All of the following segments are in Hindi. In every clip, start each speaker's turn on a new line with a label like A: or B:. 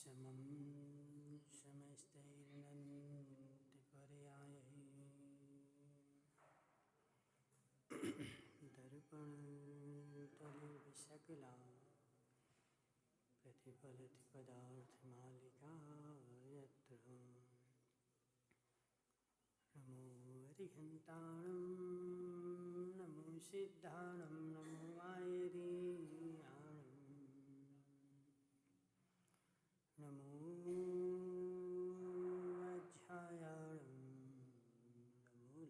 A: समं शमस्तैर्नन्ति पर्यायैः दर्पणतलिर्विशकला प्रतिफलति पदार्थमालिका यत्र नमो हरिहन्ताणं नमो सिद्धाणं नमो वायरीयाणं नमो अध्यायाणं नमो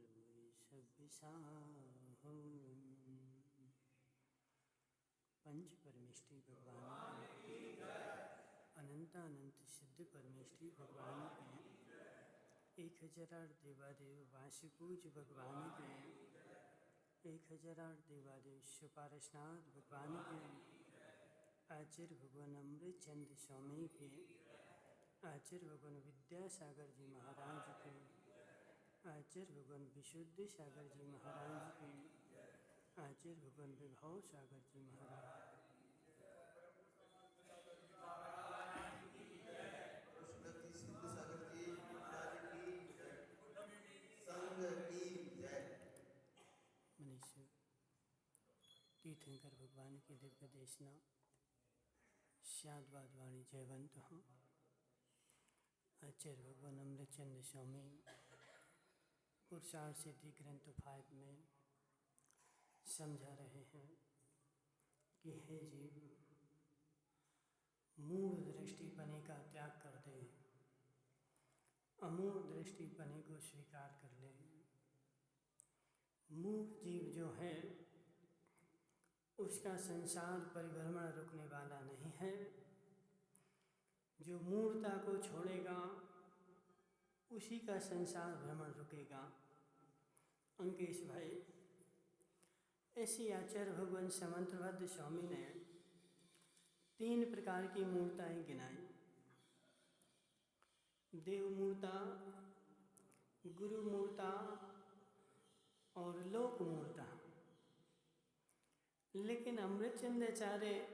A: सभ्यसाहं पंच परमेष्टि भगवान अनंत सिद्ध परमेष्टि भगवान के 1008 देवादेव वासुपूज भगवान के 1008 देवादेव सुपारसनाथ भगवान के आचार्य भगवान अमृतचंद स्वामी के आचार्य भगवान विद्यासागर जी महाराज के आचार्य भगवान विशुद्ध सागर जी महाराज के आचार्य भगवान विभव सागर जी महाराज मनीषी तीर्थंकर भगवान की दिव्य देशना श्यादवाद वाणी जयवंत हूँ। आचार्य भगवान अमृतचंद स्वामी पुरुषार्थ सिद्धि ग्रंथ 5 में समझा रहे हैं कि हे जीव, मूढ़ दृष्टिपने का त्याग कर दे, अमूढ़ दृष्टिपने को स्वीकार कर ले। मूढ़ जीव जो है उसका संसार परिभ्रमण रुकने वाला नहीं है। जो मूढ़ता को छोड़ेगा उसी का संसार भ्रमण रुकेगा। अंकेश भाई, ऐसी आचार्य भगवान समंतभद्र स्वामी ने 3 प्रकार की मूर्ताएं गिनाई। देव मूर्ता, गुरु मूर्ता और लोक मूर्ता। लेकिन अमृतचंद आचार्य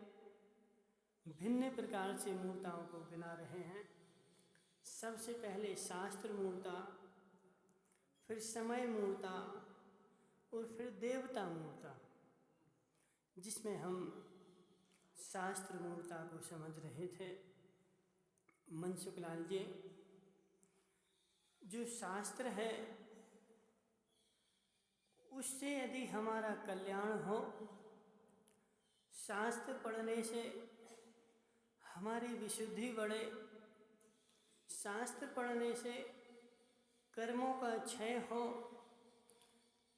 A: भिन्न प्रकार से मूर्ताओं को गिना रहे हैं। सबसे पहले शास्त्र मूर्ता, फिर समय मूर्ता और फिर देवता मूर्ता, जिसमें हम शास्त्र मूर्ता को समझ रहे थे। मनसुख लाल जी, जो शास्त्र है उससे यदि हमारा कल्याण हो, शास्त्र पढ़ने से हमारी विशुद्धि बढ़े, शास्त्र पढ़ने से कर्मों का क्षय हो,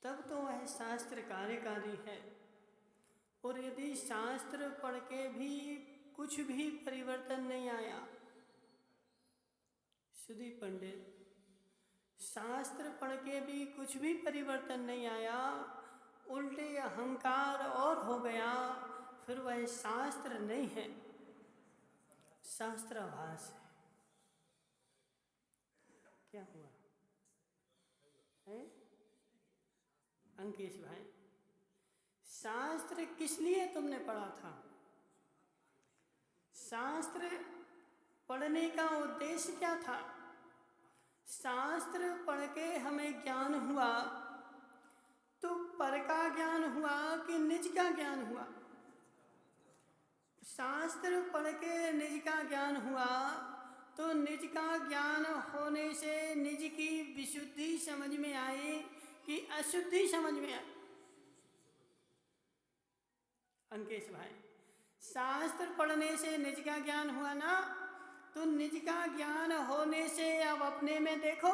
A: तब तो वह शास्त्र कार्यकारी है। और यदि शास्त्र पढ़ के भी कुछ भी परिवर्तन नहीं आया, सुधी पंडित, शास्त्र पढ़ के भी कुछ भी परिवर्तन नहीं आया, उल्टे अहंकार और हो गया, फिर वह शास्त्र नहीं है, शास्त्राभास है। क्या हुआ है अंकेश भाई? शास्त्र किस लिए तुमने पढ़ा था? शास्त्र पढ़ने का उद्देश्य क्या था? शास्त्र पढ़ के हमें ज्ञान हुआ तो पर का ज्ञान हुआ कि निज का ज्ञान हुआ? शास्त्र पढ़ के निज का ज्ञान हुआ तो निज का ज्ञान होने से निज की विशुद्धि समझ में आई कि अशुद्धि समझ में आई? अंकेश भाई, शास्त्र पढ़ने से निज का ज्ञान हुआ ना, तो निज का ज्ञान होने से अब अपने में देखो।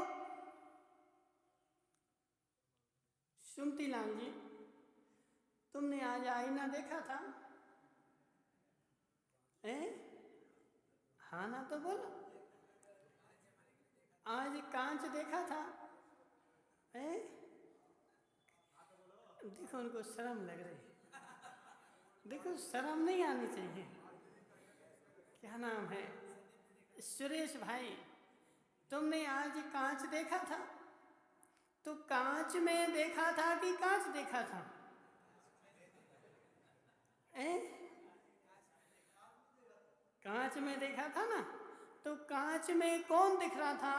A: सुमती लाल जी, तुमने आज आईना देखा था? हाँ ना तो बोलो। आज कांच देखा था? देखो उनको शर्म लग रही है। देखो, शर्म नहीं आनी चाहिए। क्या नाम है? सुरेश भाई, तुमने आज कांच देखा था? तो कांच में देखा था कि कांच देखा था? कांच में देखा था ना, तो कांच में कौन दिख रहा था?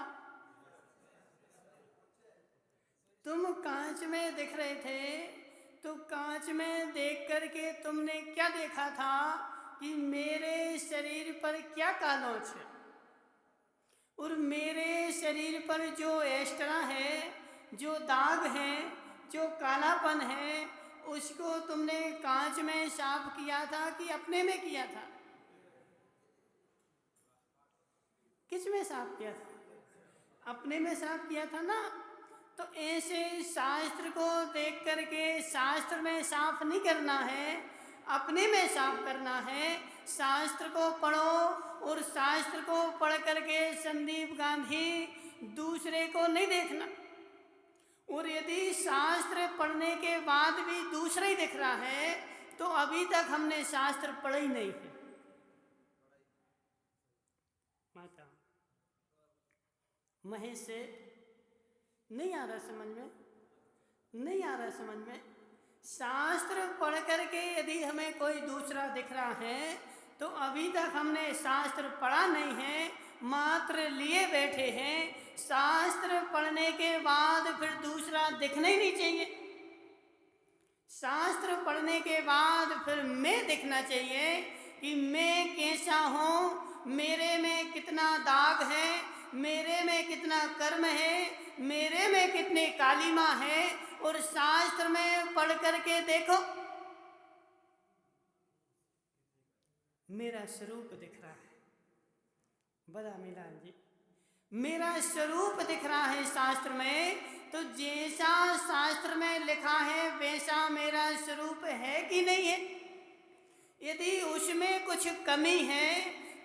A: तुम कांच में दिख रहे थे, तो कांच में देख करके तुमने क्या देखा था कि मेरे शरीर पर क्या कानोच है, और मेरे शरीर पर जो एक्स्ट्रा है, जो दाग है, जो कालापन है, उसको तुमने कांच में साफ किया था कि अपने में किया था? किस में साफ किया था? अपने में साफ किया था ना। तो ऐसे शास्त्र को देख करके शास्त्र में साफ नहीं करना है, अपने में साफ करना है। शास्त्र को पढ़ो और शास्त्र को पढ़ करके संदीप गांधी दूसरे को नहीं देखना। और यदि शास्त्र पढ़ने के बाद भी दूसरा ही दिख रहा है तो अभी तक हमने शास्त्र पढ़ा ही नहीं है। माता महेश से नहीं आ रहा समझ में? नहीं आ रहा समझ में? शास्त्र पढ़ करके यदि हमें कोई दूसरा दिख रहा है तो अभी तक हमने शास्त्र पढ़ा नहीं है, मात्र लिए बैठे हैं। शास्त्र पढ़ने के बाद फिर दूसरा दिखना ही नहीं चाहिए। शास्त्र पढ़ने के बाद फिर मैं दिखना चाहिए कि मैं कैसा हूँ, मेरे में कितना दाग है, मेरे में कितना कर्म है, मेरे में कितने कालिमा है। और शास्त्र में पढ़ करके देखो मेरा स्वरूप दिख रहा है। बड़ा मिलान जी, मेरा स्वरूप दिख रहा है शास्त्र में। तो जैसा शास्त्र में लिखा है वैसा मेरा स्वरूप है कि नहीं है? यदि उसमें कुछ कमी है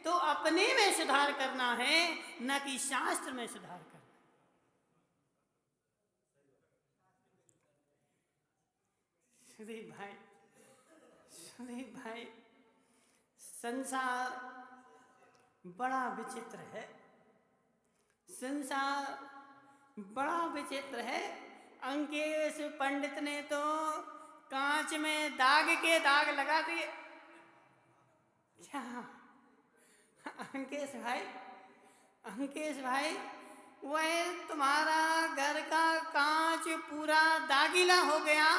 A: तो अपने में सुधार करना है, न कि शास्त्र में सुधार करना। सुदीप भाई, संसार बड़ा विचित्र है। संसार बड़ा विचित्र है। अंकेश पंडित ने तो कांच में दाग के दाग लगा दिए। क्या अंकेश भाई, वह तुम्हारा घर का कांच पूरा दागीला हो गया।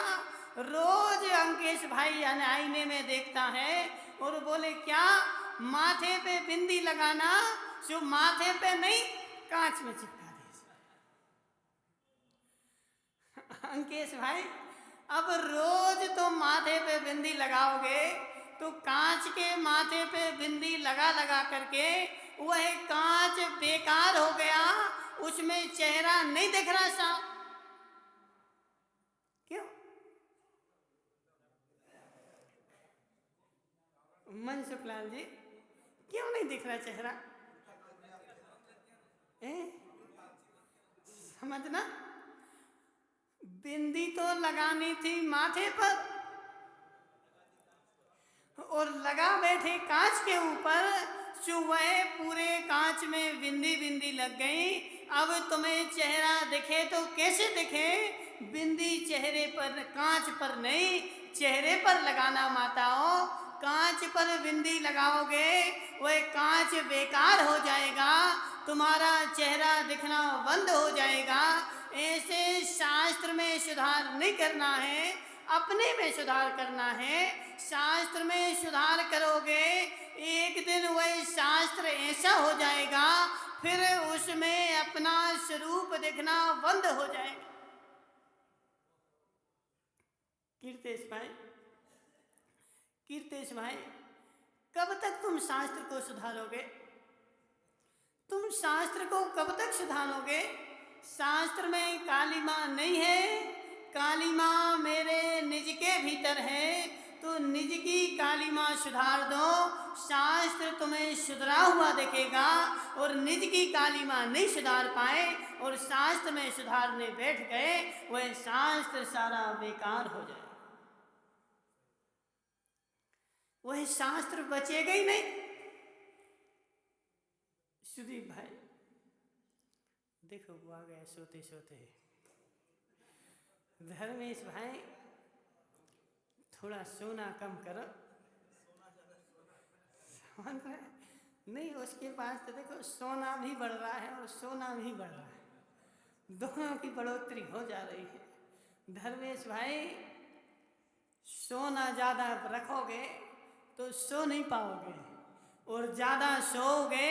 A: रोज अंकेश भाई आईने में देखता है और बोले क्या माथे पे बिंदी लगाना, जो माथे पे नहीं कांच में चिपका दे। अंकेश भाई, अब रोज तो माथे पे बिंदी लगाओगे तो कांच के माथे पे बिंदी लगा लगा करके वह कांच बेकार हो गया, उसमें चेहरा नहीं दिख रहा साहब। क्यों? मनसुख लाल जी, क्यों नहीं दिख रहा चेहरा? समझना, बिंदी तो लगानी थी माथे पर और लगा बैठे कांच के ऊपर, जो वह पूरे कांच में बिंदी बिंदी लग गई। अब तुम्हें चेहरा दिखे तो कैसे दिखे? बिंदी चेहरे पर, कांच पर नहीं, चेहरे पर लगाना माताओं। कांच पर बिंदी लगाओगे वह कांच बेकार हो जाएगा, तुम्हारा चेहरा दिखना बंद हो जाएगा। ऐसे शास्त्र में सुधार नहीं करना है, अपने में सुधार करना है। शास्त्र में सुधार करोगे एक दिन वह शास्त्र ऐसा हो जाएगा फिर उसमें अपना स्वरूप दिखना बंद हो जाएगा। कीर्तेश भाई, कब तक तुम शास्त्र को सुधारोगे? तुम शास्त्र को कब तक सुधारोगे? शास्त्र में कालिमा नहीं है, कालिमा मेरे निज के भीतर है। तो निज की कालिमा सुधार दो, शास्त्र तुम्हें सुधरा हुआ दिखेगा। और निज की कालिमा नहीं सुधार पाए और शास्त्र में सुधारने बैठ गए, वह शास्त्र सारा बेकार हो जाए, वह शास्त्र बचेगा ही नहीं। सुदीप भाई देखो, वो आ गया सोते सोते। धर्मेश भाई, थोड़ा सोना कम करो। नहीं, उसके पास तो देखो सोना भी बढ़ रहा है और सोना भी बढ़ रहा है, दोनों की बढ़ोतरी हो जा रही है। धर्मेश भाई, सोना ज़्यादा रखोगे तो सो नहीं पाओगे, और ज़्यादा सोओगे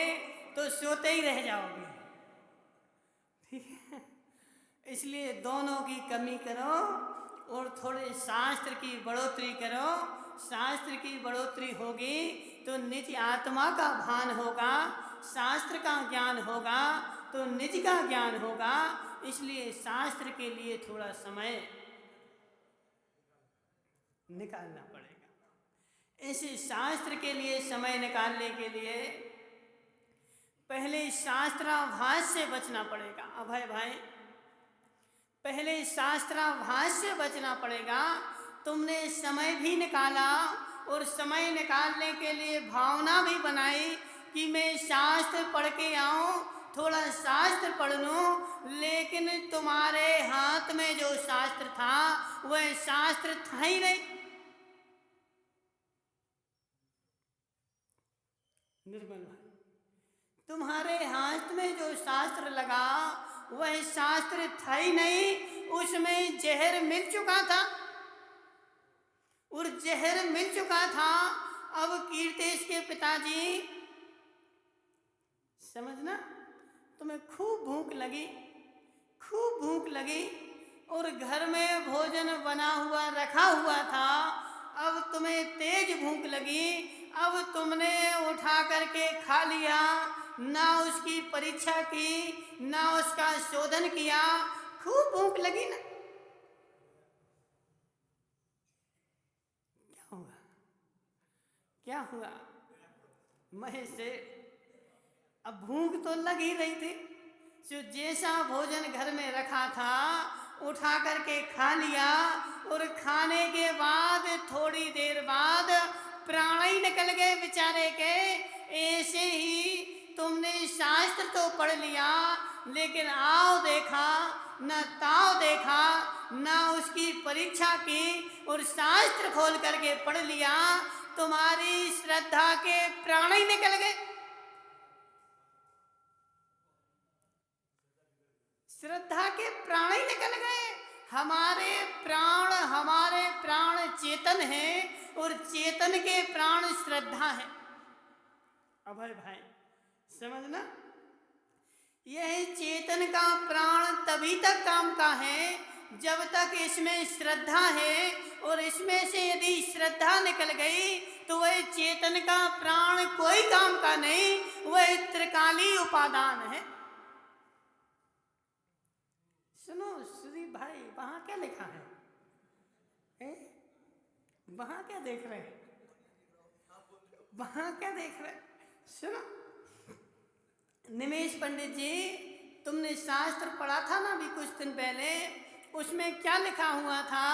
A: तो सोते ही रह जाओगे, ठीक है। इसलिए दोनों की कमी करो और थोड़े शास्त्र की बढ़ोतरी करो। शास्त्र की बढ़ोतरी होगी तो निज आत्मा का भान होगा, शास्त्र का ज्ञान होगा तो निज का ज्ञान होगा। इसलिए शास्त्र के लिए थोड़ा समय निकालना पड़ेगा। इस शास्त्र के लिए समय निकालने के लिए पहले शास्त्राभास से बचना पड़ेगा। अभय भाई, पहले शास्त्राभास से बचना पड़ेगा। तुमने समय भी निकाला और समय निकालने के लिए भावना भी बनाई कि मैं शास्त्र पढ़ के आऊँ, थोड़ा शास्त्र पढ़ लूँ, लेकिन तुम्हारे हाथ में जो शास्त्र था वह शास्त्र था ही नहीं। निर्मल भाई, तुम्हारे हाथ में जो शास्त्र लगा वह शास्त्र था ही नहीं, उसमें जहर मिल चुका था, और जहर मिल चुका था। अब कीर्तेश के पिताजी, समझना, तुम्हें खूब भूख लगी, खूब भूख लगी, और घर में भोजन बना हुआ रखा हुआ था। अब तुम्हें तेज भूख लगी, अब तुमने उठा करके खा लिया, ना उसकी परीक्षा की, ना उसका शोधन किया। खूब भूख लगी ना, क्या हुआ? क्या हुआ महेश से? अब भूख तो लग ही रही थी, जो जैसा भोजन घर में रखा था उठा करके खा लिया, और खाने के बाद थोड़ी देर बाद प्राण ही निकल गए बेचारे के। ऐसे ही तुमने शास्त्र तो पढ़ लिया, लेकिन आओ देखा न ताव देखा, न उसकी परीक्षा की, और शास्त्र खोल करके पढ़ लिया, तुम्हारी श्रद्धा के प्राण ही निकल गए। श्रद्धा के प्राण ही निकल गए। हमारे प्राण चेतन हैं, और चेतन के प्राण श्रद्धा है। अभय भाई, समझना, यह चेतन का प्राण तभी तक काम का है जब तक इसमें श्रद्धा है, और इसमें से यदि श्रद्धा निकल गई तो वह चेतन का प्राण कोई काम का नहीं, वह त्रिकाली उपादान है। सुनो श्री भाई, वहां क्या लिखा है? वहां क्या देख रहे हैं? वहां क्या देख रहे? सुनो निमेश पंडित जी, तुमने शास्त्र पढ़ा था ना अभी कुछ दिन पहले, उसमें क्या लिखा हुआ था?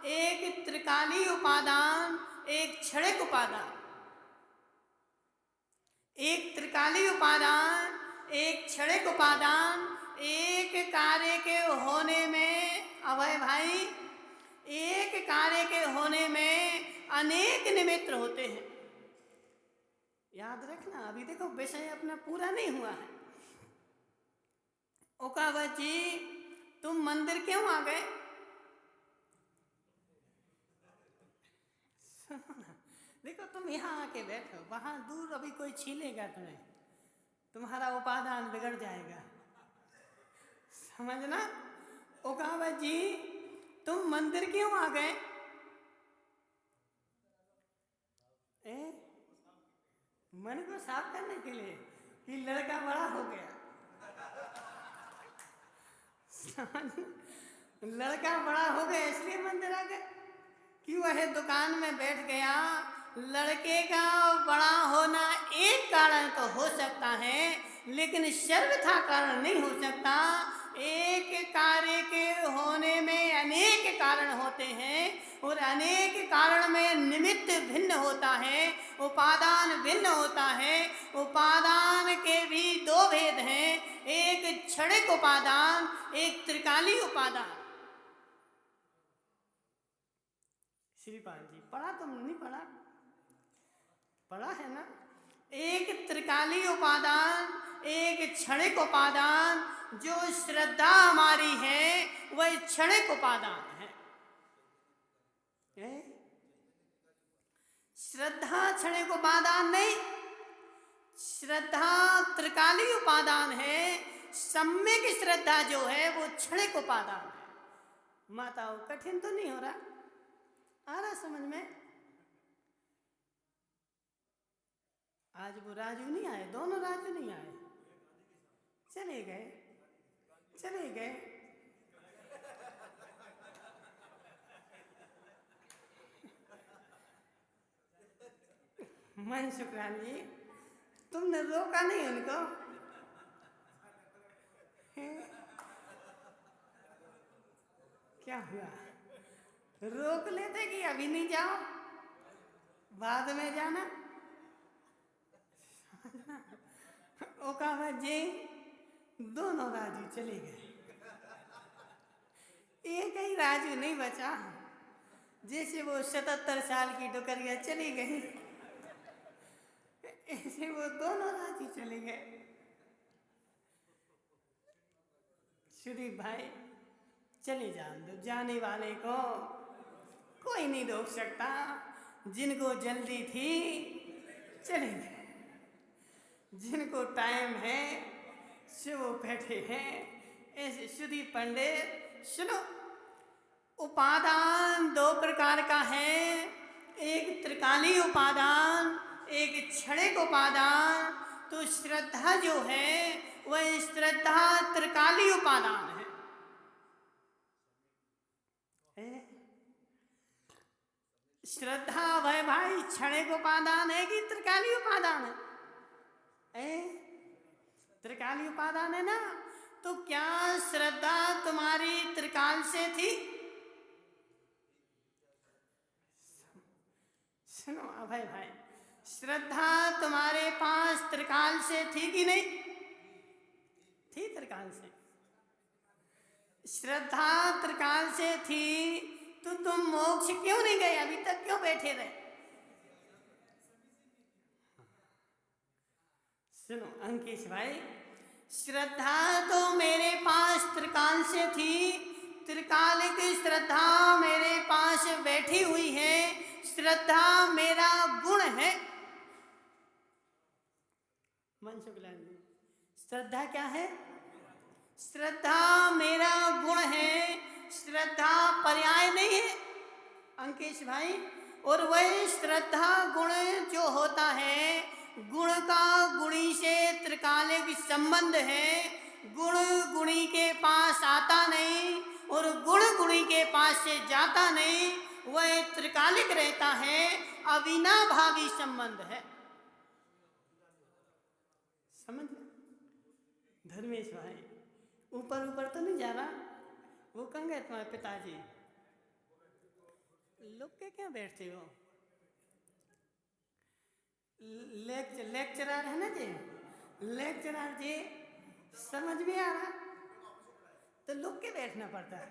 A: एक त्रिकाली उपादान, एक क्षणिक उपादान। एक त्रिकाली उपादान, एक क्षणिक उपादान। एक कार्य के होने में, अभय भाई, एक कार्य के होने में अनेक निमित्त होते हैं। याद रखना, अभी देखो विषय अपना पूरा नहीं हुआ है। ओकावत जी, तुम मंदिर क्यों आ गए? देखो तुम यहाँ आके बैठो, वहां दूर अभी कोई छीलेगा तुम्हें, तुम्हारा उपादान बिगड़ जाएगा, समझना। ओकावत जी, तुम मंदिर क्यों आ गए? मन को साफ करने के लिए कि लड़का बड़ा हो गया, लड़का बड़ा हो गया इसलिए मंदिर आ गए, कि वह दुकान में बैठ गया। लड़के का बड़ा होना एक कारण तो हो सकता है, लेकिन सर्वथा कारण नहीं हो सकता। एक कार्य के होने में अनेक कारण होते हैं, और अनेक कारण में निमित्त भिन्न होता है, उपादान भिन्न होता है। उपादान के भी दो भेद हैं, एक क्षणिक उपादान, एक त्रिकाली उपादान। श्रीपाल जी, पढ़ा तुम नहीं पढ़ा? पढ़ा है ना? एक त्रिकाली उपादान, एक क्षणिक उपादान। जो श्रद्धा हमारी है वह क्षणिक उपादान है। श्रद्धा क्षणिक उपादान नहीं, श्रद्धा त्रिकाली उपादान है। सम्यक श्रद्धा जो है वो क्षणिक उपादान है। माताओं, कठिन तो नहीं हो रहा? आ रहा समझ में? आज वो राजू नहीं आए, दोनों राजू नहीं आए, चले गए, चले गए। मन शुक्रान जी, तुमने रोका नहीं उनको? क्या हुआ? रोक लेते कि अभी नहीं जाओ, बाद में जाना। ओकावत जी दोनों राजू चले गए, एक ही राजू नहीं बचा। जैसे वो 77 साल की डुकरिया चली गई, ऐसे वो दोनों राजू चले गए। सुदीप भाई, चले जान दो, जाने वाले को कोई नहीं रोक सकता। जिनको जल्दी थी चले गए, जिनको टाइम है से वो बैठे हैं। ऐसे सुदीप पंडित सुनो, उपादान दो प्रकार का है, एक त्रिकाली उपादान, एक क्षणिक उपादान। तो श्रद्धा जो है वह श्रद्धा त्रिकाली उपादान है। श्रद्धा वह भाई क्षणिक उपादान है कि त्रिकाली उपादान है? त्रिकाली उपादान है ना। तो क्या श्रद्धा तुम्हारी त्रिकाल से थी? सुनो अभय भाई, श्रद्धा तुम्हारे पास त्रिकाल से थी कि नहीं थी? त्रिकाल से। श्रद्धा त्रिकाल से थी तो तुम मोक्ष क्यों नहीं गए? अभी तक क्यों बैठे रहे? सुनो अंकेश भाई, श्रद्धा तो मेरे पास त्रिकाल से थी, त्रिकालिक श्रद्धा मेरे पास बैठी हुई है। श्रद्धा मेरा गुण है। मनसुखलाल जी, श्रद्धा क्या है? श्रद्धा मेरा गुण है, श्रद्धा पर्याय नहीं है अंकेश भाई। और वही श्रद्धा गुण जो होता है, गुण का गुणी से त्रिकालिक संबंध है। गुण गुणी के पास आता नहीं और गुण गुणी के पास से जाता नहीं, वह त्रिकालिक रहता है, अविनाभावी संबंध है। समझ धर्मेश भाई, ऊपर ऊपर तो नहीं जा रहा? वो कहाँ गए तुम्हारे पिताजी? लोग के क्या बैठते हो? लेक्चरर है ना जी, लेक्चरर जी, समझ में आ रहा? तो लुक के बैठना पड़ता है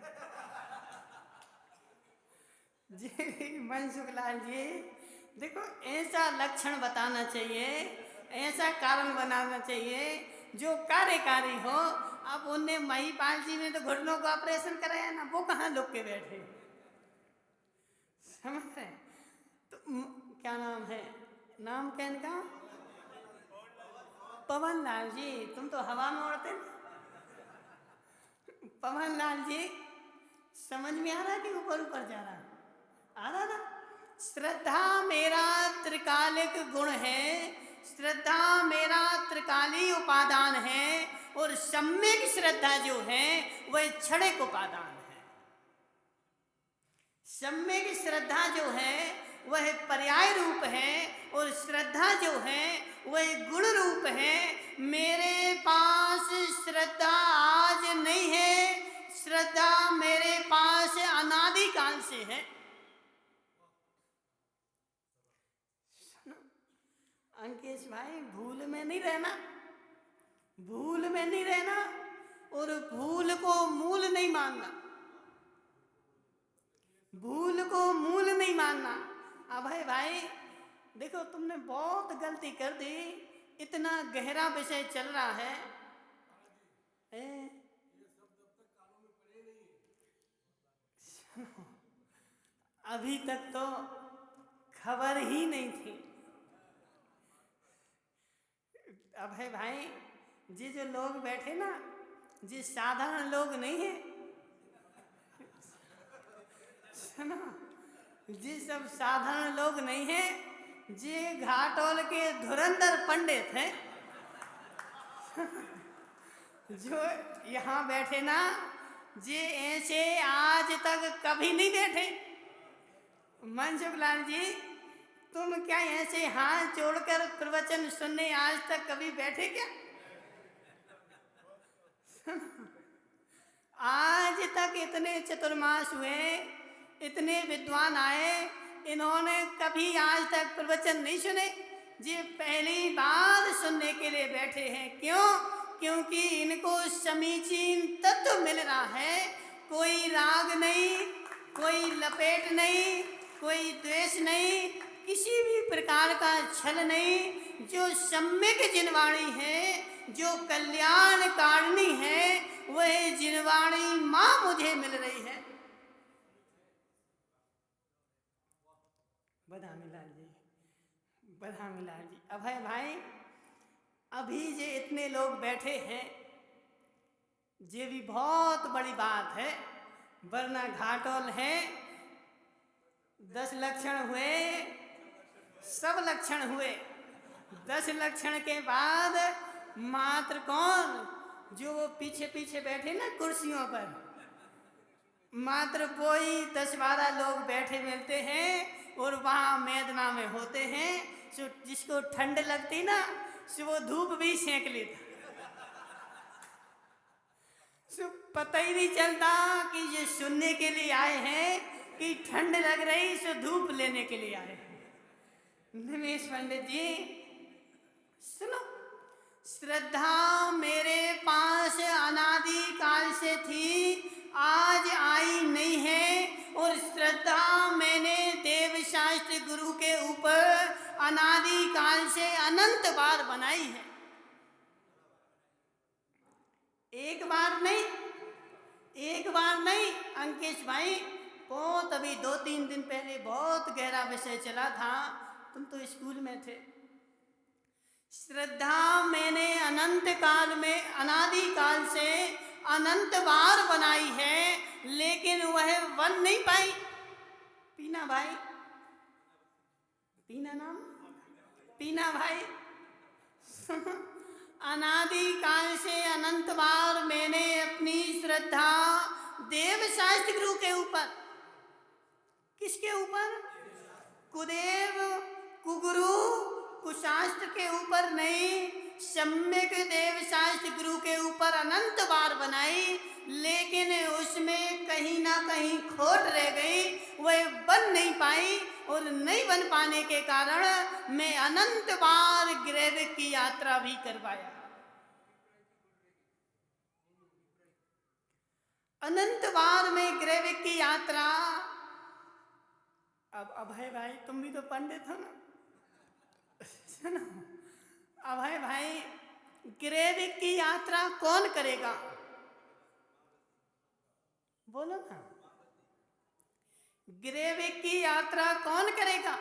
A: जी। मनसुखलाल जी देखो, ऐसा लक्षण बताना चाहिए, ऐसा कारण बनाना चाहिए जो कार्यकारी हो। अब उनने महिपाल जी ने तो घुटनों का ऑपरेशन कराया ना, वो कहाँ लुक के बैठे? समझ रहे? तो क्या नाम है, नाम क्या इनका? पवन लाल जी। तुम तो हवा में उड़ते ना। पवन लाल जी, समझ में आ रहा कि ऊपर ऊपर जा रहा? आ रहा ना? श्रद्धा मेरा त्रिकालिक गुण है, श्रद्धा मेरा त्रिकाली उपादान है, और सम्यक श्रद्धा जो है वह क्षणिक उपादान है। सम्यक श्रद्धा जो है वह पर्याय रूप है, और श्रद्धा जो है वह गुण रूप है। मेरे पास श्रद्धा आज नहीं है, श्रद्धा मेरे पास अनादि काल से है। अंकेश भाई, भूल में नहीं रहना, भूल में नहीं रहना, और भूल को मूल नहीं मानना, भूल को मूल नहीं मानना। अभय भाई, देखो तुमने बहुत गलती कर दी, इतना गहरा विषय चल रहा है। अभी तक तो खबर ही नहीं थी। अब है भाई, ये जो लोग बैठे ना, ये साधारण लोग नहीं है। सुनो, ये सब साधारण लोग नहीं है, ये घाटोल के धुरंधर पंडित हैं। जो यहाँ बैठे ना, ये ऐसे आज तक कभी नहीं बैठे। मनसुखलाल जी, तुम क्या ऐसे हाथ जोड़कर प्रवचन सुनने आज तक कभी बैठे क्या? आज तक इतने चतुर्मास हुए, इतने विद्वान आए, इन्होंने कभी आज तक प्रवचन नहीं सुने। ये पहली बार सुनने के लिए बैठे हैं। क्यों? क्योंकि इनको समीचीन तत्व मिल रहा है। कोई राग नहीं, कोई लपेट नहीं, कोई द्वेष नहीं, किसी भी प्रकार का छल नहीं। जो सम्यक जिनवाणी है, जो कल्याणकारिणी है, वह जिनवाणी माँ मुझे मिल रही है। बदामीलाल जी, बदामीलाल जी, अभय भाई, अभी जे इतने लोग बैठे हैं, ये भी बहुत बड़ी बात है। वरना घाटोल है, 10 लक्षण हुए, सब लक्षण हुए। 10 लक्षण के बाद मात्र कौन, जो वो पीछे पीछे बैठे ना कुर्सियों पर, मात्र कोई 10-12 लोग बैठे मिलते हैं और वहाँ मैदान में होते हैं। सो जिसको ठंड लगती ना, सो वो धूप भी सेंक लेता। सो पता ही नहीं चलता कि ये सुनने के लिए आए हैं कि ठंड लग रही, सो धूप लेने के लिए आए हैं। निमेश पंडित जी सुनो, श्रद्धा मेरे पास अनादि काल से थी, आज आई नहीं है। और श्रद्धा मैंने देव शास्त्र गुरु के ऊपर अनादि काल से अनंत बार बनाई है। एक बार नहीं, एक बार नहीं अंकेश भाई, बहुत अभी 2-3 दिन पहले बहुत गहरा विषय चला था, तुम तो स्कूल में थे। श्रद्धा मैंने अनंत काल में, अनादि काल से अनंत बार बनाई है, लेकिन वह बन नहीं पाई। पीना भाई, पीना नाम, पीना भाई, अनादि काल से अनंत बार मैंने अपनी श्रद्धा देव शास्त्र गुरु के ऊपर, किसके ऊपर? कुदेव, कुगुरु, कुशास्त्र के ऊपर नहीं, सम्यक देव शास्त्र गुरु के ऊपर अनंत बार बनाई, लेकिन उसमें कहीं ना कहीं खोट रह गई, वह बन नहीं पाई। और नहीं बन पाने के कारण मैं अनंत बार ग्रेविक की यात्रा भी करवाया। अनंत बार में ग्रेविक की यात्रा। अब अभय भाई, तुम भी तो पंडित हो ना, सुनो, अभय भाई, ग्रेविक की यात्रा कौन करेगा? बोलो ना, ग्रेविक की यात्रा कौन करेगा?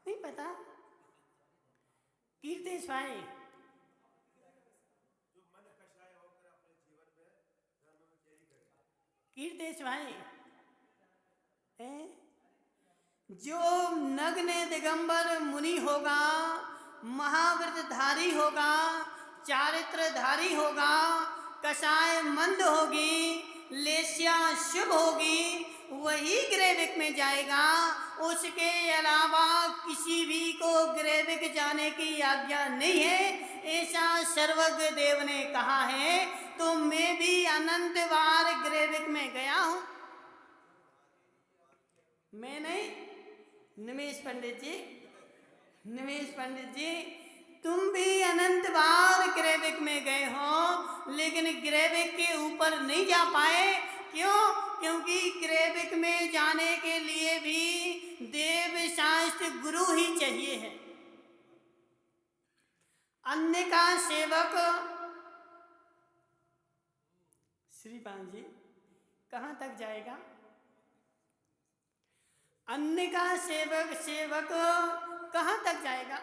A: नहीं पता? कीर्तेश भाई, कीर्तेश भाई, जो नग्न दिगंबर मुनि होगा, महाव्रतधारी होगा, चारित्रधारी होगा, कषाय मंद होगी, लेस्या शुभ होगी, वही ग्रेविक में जाएगा। उसके अलावा किसी भी को ग्रेविक जाने की आज्ञा नहीं है, ऐसा सर्वज्ञ देव ने कहा है। तो मैं भी अनंत बार ग्रेविक में गया हूं। मैं नहीं, निमेश पंडित जी, निमेश पंडित जी, तुम भी अनंत बार ग्रेविक में गए हो, लेकिन ग्रेविक के ऊपर नहीं जा पाए। क्यों? क्योंकि क्रैबिक में जाने के लिए भी देव शास्त्र गुरु ही चाहिए है। अन्य का सेवक श्रीपाल जी कहाँ तक जाएगा? अन्य का सेवक कहाँ तक जाएगा?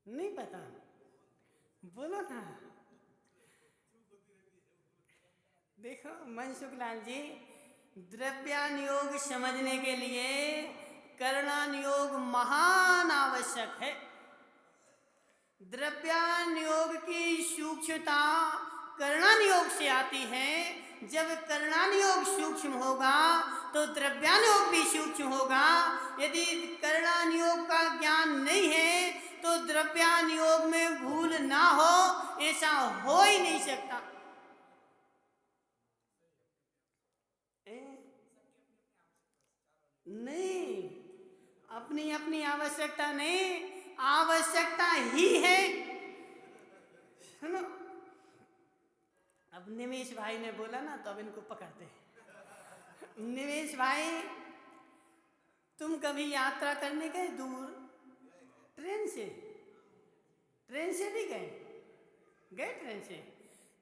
A: नहीं पता, बोलो ना। देखो मनसुख लाल जी, द्रव्यान योग समझने के लिए करणान योग महान आवश्यक है। द्रव्यान योग की सूक्ष्मता करणान योग से आती है। जब करणान योग सूक्ष्म होगा तो द्रव्यान योग भी सूक्ष्म होगा। यदि करणान योग का ज्ञान नहीं है तो द्रव्यान योग में भूल ना हो, ऐसा हो ही नहीं सकता। नहीं, अपनी अपनी आवश्यकता नहीं, आवश्यकता ही है। सुनो, अब निमेश भाई ने बोला ना तो अब इनको पकड़ते हैं। निमेश भाई, तुम कभी यात्रा करने गए दूर? ट्रेन से? ट्रेन से भी गए? ट्रेन से?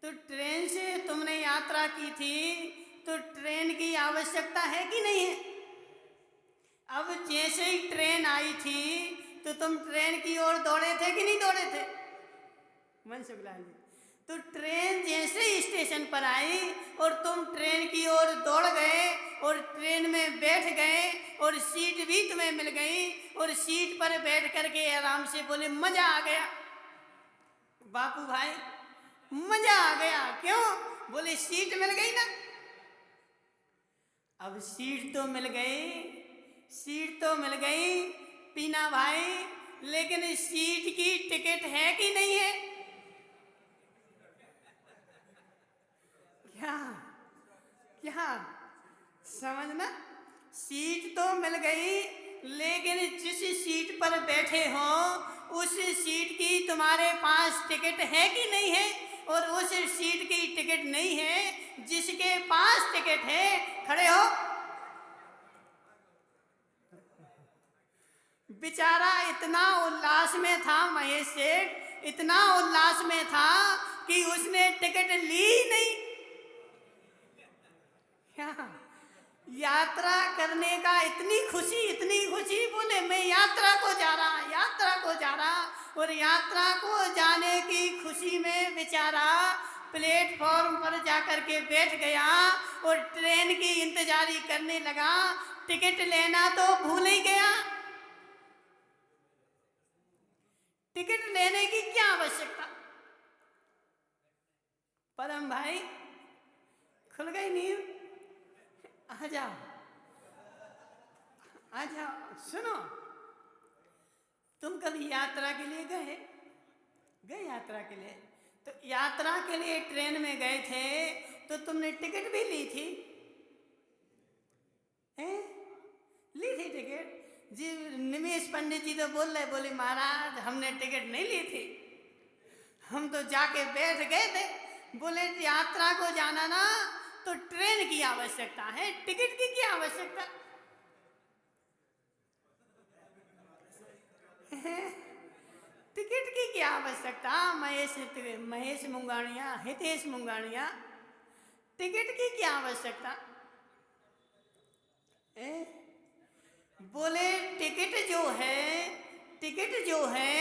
A: तो ट्रेन से तुमने यात्रा की थी तो ट्रेन की आवश्यकता है कि नहीं है? अब जैसे ही ट्रेन आई थी तो तुम ट्रेन की ओर दौड़े थे कि नहीं दौड़े थे? मनसुख लाल जी, तो ट्रेन जैसे ही स्टेशन पर आई और तुम ट्रेन की ओर दौड़ गए और ट्रेन में बैठ गए और सीट भी तुम्हें मिल गई और सीट पर बैठ करके आराम से बोले मजा आ गया। बापू भाई, मजा आ गया। क्यों? बोले सीट मिल गई ना। अब सीट तो मिल गई, सीट तो मिल गई पीना भाई, लेकिन सीट की टिकट है कि नहीं है? क्या क्या समझना? सीट तो मिल गई, लेकिन जिस सीट पर बैठे हो उस सीट की तुम्हारे पास टिकट है कि नहीं है? और उस सीट की टिकट नहीं है, जिसके पास टिकट है खड़े हो। बेचारा इतना उल्लास में था, महेश सेठ इतना उल्लास में था कि उसने टिकट ली नहीं। यात्रा करने का इतनी खुशी, बोले मैं यात्रा को जा रहा। और यात्रा को जाने की खुशी में बेचारा प्लेटफॉर्म पर जाकर के बैठ गया और ट्रेन की इंतजारी करने लगा। टिकट लेना तो भूल ही गया। टिकट लेने की क्या आवश्यकता? परम भाई, खुल गई नींद? आ जाओ। सुनो, तुम कभी यात्रा के लिए गए यात्रा के लिए? तो यात्रा के लिए ट्रेन में गए थे तो तुमने टिकट भी ली थी? ली थी टिकट? जी निमेश पंडित जी तो बोल रहे, बोले महाराज हमने टिकट नहीं ली थी, हम तो जाके बैठ गए थे। बोले यात्रा को जाना ना तो ट्रेन की आवश्यकता है, टिकट की क्या आवश्यकता? टिकट की क्या आवश्यकता? महेश मुंगानिया, हितेश मुंगानिया, टिकट की क्या आवश्यकता? बोले टिकट जो है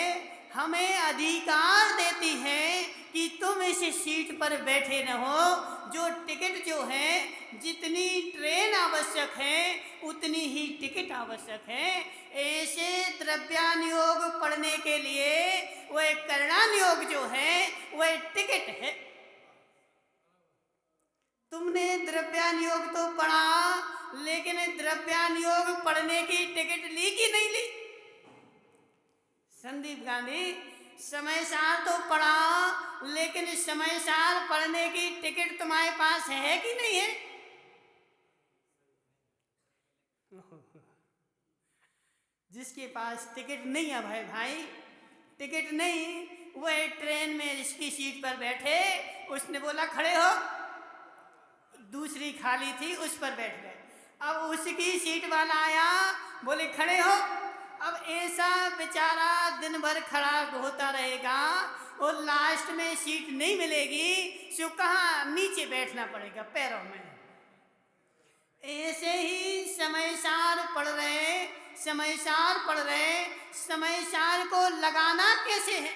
A: हमें अधिकार देती है कि तुम इस सीट पर बैठे रहो। जो टिकट जो है, जितनी ट्रेन आवश्यक है उतनी ही टिकट आवश्यक है। ऐसे द्रव्यान योग पढ़ने के लिए वह करणान योग जो है वह टिकट है। तुमने द्रव्यान योग तो पढ़ा, लेकिन द्रव्यान योग पढ़ने की टिकट ली कि नहीं ली? संदीप गांधी, समय सार तो पढ़ा, लेकिन समय सार पढ़ने की टिकट तुम्हारे पास है कि नहीं है? जिसके पास टिकट नहीं है भाई, टिकट नहीं, वह ट्रेन में जिसकी सीट पर बैठे उसने बोला खड़े हो, दूसरी खाली थी उस पर बैठ गए। अब उसकी सीट वाला आया, बोले खड़े हो। अब ऐसा बेचारा दिन भर खड़ा होता रहेगा और लास्ट में सीट नहीं मिलेगी, सो कहाँ नीचे बैठना पड़ेगा पैरों में। ऐसे ही समय सार पढ़ रहे, समय सार पढ़ रहे, समय सार को लगाना कैसे है,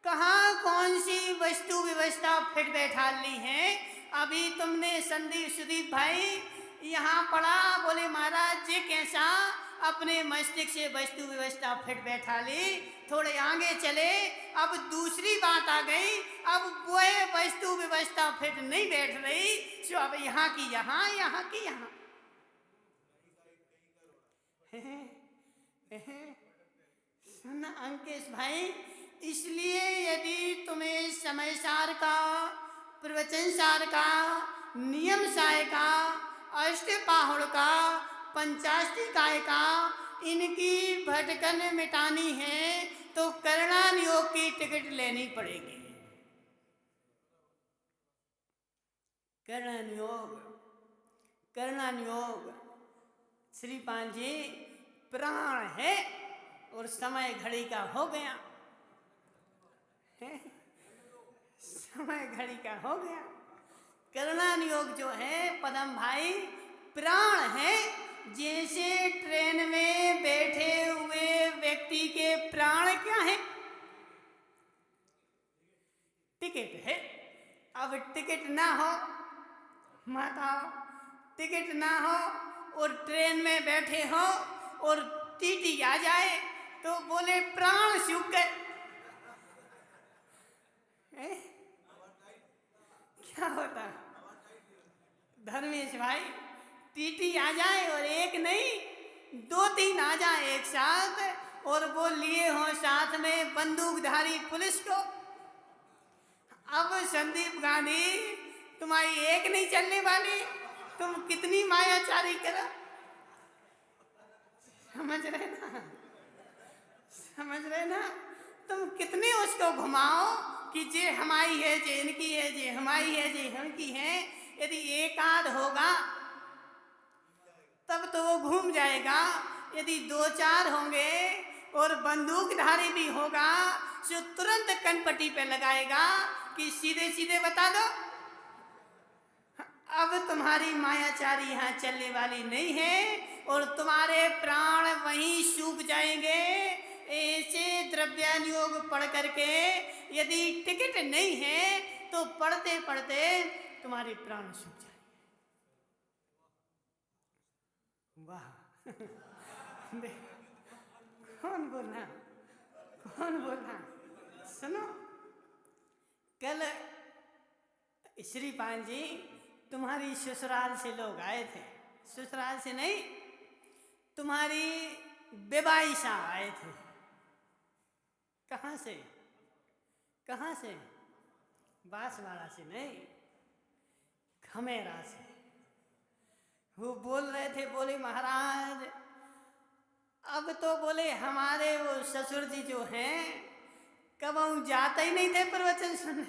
A: कहाँ कौन सी वस्तु व्यवस्था फिट बैठा ली है। अभी तुमने संदीप सुदीप भाई यहाँ पढ़ा, बोले महाराज जी कैसा, अपने मस्तिष्क से वस्तु व्यवस्था फिट बैठा ली, थोड़े आगे चले, अब दूसरी बात आ गई, अब वह वस्तु व्यवस्था फिट नहीं बैठ रही, सो अब यहाँ की यहाँ, यहाँ की यहाँ। सुन अंकेश भाई, इसलिए यदि तुम्हें समय सार का, प्रवचन सार का, नियम साय का, अष्टपाहुड़ का, पंचाष्टिकाय का, इनकी भटकन मिटानी है तो करणान योग की टिकट लेनी पड़ेगी। करणान योग, करणान योग श्रीपान जी प्राण है और समय घड़ी का हो गया है? समय घड़ी का हो गया। करणान योग जो है पदम भाई प्राण है। जैसे ट्रेन में बैठे हुए व्यक्ति के प्राण क्या है, टिकट है। अब टिकट ना हो माता, टिकट ना हो और ट्रेन में बैठे हो और टीटी आ जाए तो बोले प्राण सूख गए। क्या होता धर्मेश भाई, टीटी आ जाए और एक नहीं 2-3 आ जाए एक साथ और वो लिए हो साथ में बंदूकधारी पुलिस को। अब संदीप गांधी तुम्हारी एक नहीं चलने वाली, तुम कितनी मायाचारी करो, समझ रहे ना, समझ रहे ना, तुम कितने उसको घुमाओ कि जे हमारी है, जे इनकी है, जे हमारी है, जे इनकी है। यदि एक आध होगा तब तो वो घूम जाएगा, यदि 2-4 होंगे और बंदूकधारी भी होगा जो तुरंत कनपट्टी पे लगाएगा कि सीधे सीधे बता दो। अब तुम्हारी मायाचारी यहाँ चलने वाली नहीं है और तुम्हारे प्राण वहीं सूख जाएंगे। ऐसे द्रव्यान योग पढ़ करके यदि टिकट नहीं है तो पढ़ते पढ़ते तुम्हारे प्राण सूख जाएंगे। वाह कौन बोलना, कौन बोलना, सुनो। कल श्रीपान जी तुम्हारी ससुराल से लोग आए थे, ससुराल से नहीं, तुम्हारी बेबाई साहब आए थे। कहाँ से, कहाँ से? बांसवाड़ा से नहीं, खमेरा से। वो बोल रहे थे, बोले महाराज अब तो बोले हमारे वो ससुर जी जो हैं कब जाते ही नहीं थे प्रवचन सुनने,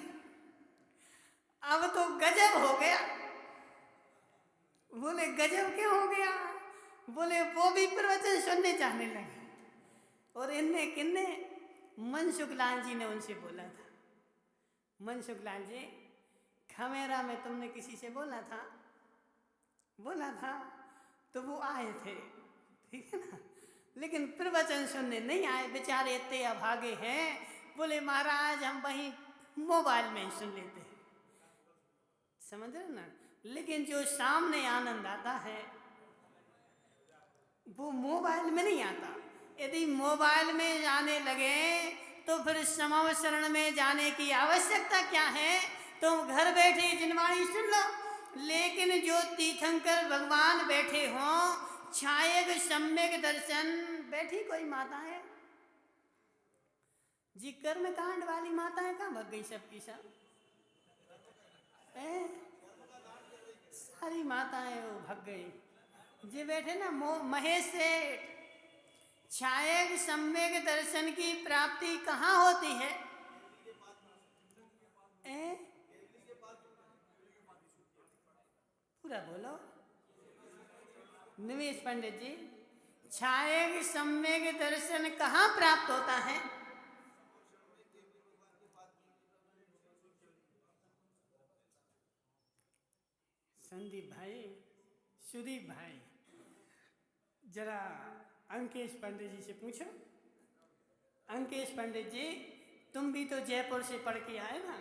A: अब तो गजब हो गया। बोले गजब क्यों हो गया? बोले वो भी प्रवचन सुनने चाहने लगे। और इनने किन्ने, मनसुख लाल जी ने उनसे बोला था, मनसुख लाल जी खमेरा में तुमने किसी से बोला था, बोला था तो वो आए थे, ठीक है ना, लेकिन प्रवचन सुनने नहीं आए, बेचारे इतने अभागे हैं। बोले महाराज हम वहीं मोबाइल में ही सुन लेते हैं, समझ रहे ना। लेकिन जो सामने आनंद आता है वो मोबाइल में नहीं आता। यदि मोबाइल में जाने लगे तो फिर समव शरण में जाने की आवश्यकता क्या है? तुम घर बैठे जिनवाणी सुन लो। लेकिन जो तीर्थंकर भगवान बैठे हों, छायक सम्यक दर्शन, बैठी कोई माता है जी, कर्म कांड वाली माता है, कहाँ भग गई सबकी सब? सारी माताएं वो भग गई। जी बैठे ना महेश सेठ, छायक सम्यक दर्शन की प्राप्ति कहाँ होती है? पूरा बोलो। निमेश पंडित जी, छाये सम्यक दर्शन कहाँ प्राप्त होता है? संदीप भाई, सुदीप भाई, जरा अंकेश पंडित जी से पूछो। अंकेश पंडित जी, तुम भी तो जयपुर से पढ़ के आए ना,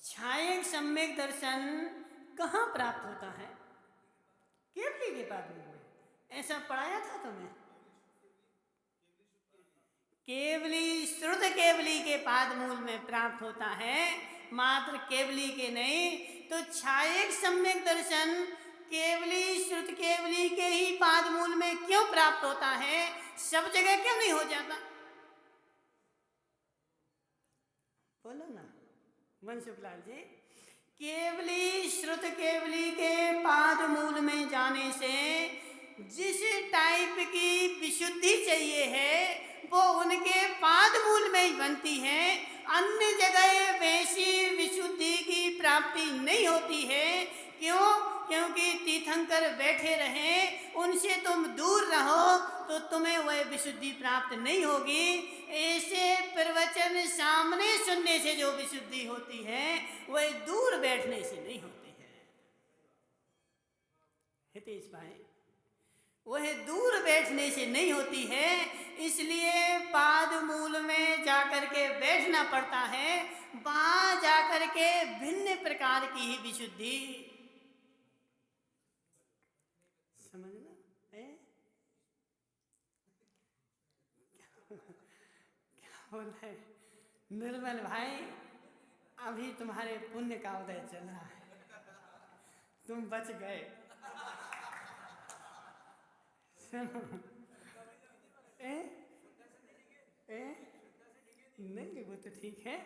A: छाये सम्यक दर्शन कहाँ प्राप्त होता है? केवली के पाद मूल में, ऐसा पढ़ाया था तुम्हें? केवली श्रुत केवली के पाद मूल में प्राप्त होता है, मात्र केवली के नहीं। तो छायक सम्यक दर्शन केवली श्रुत केवली के ही पाद मूल में क्यों प्राप्त होता है, सब जगह क्यों नहीं हो जाता? बोलो ना मनसुख लाल जी। केवली श्रुत केवली के पाद मूल में जाने से जिस टाइप की विशुद्धि चाहिए है वो उनके पाद मूल में ही बनती है। अन्य जगह वैसी विशुद्धि की प्राप्ति नहीं होती है। क्यों? क्योंकि तीर्थंकर बैठे रहे, उनसे तुम दूर रहो तो तुम्हें वह विशुद्धि प्राप्त नहीं होगी। ऐसे प्रवचन सामने सुनने से जो विशुद्धि होती है वह दूर बैठने से नहीं होती है। हितेश भाई, वह दूर बैठने से नहीं होती है, इसलिए पाद मूल में जाकर के बैठना पड़ता है। वहां जाकर के भिन्न प्रकार की ही विशुद्धि समझना है। क्या बोल रहे निर्मल भाई, अभी तुम्हारे पुण्य का उदय चल रहा है, तुम बच गए। नहीं वो तो ठीक है,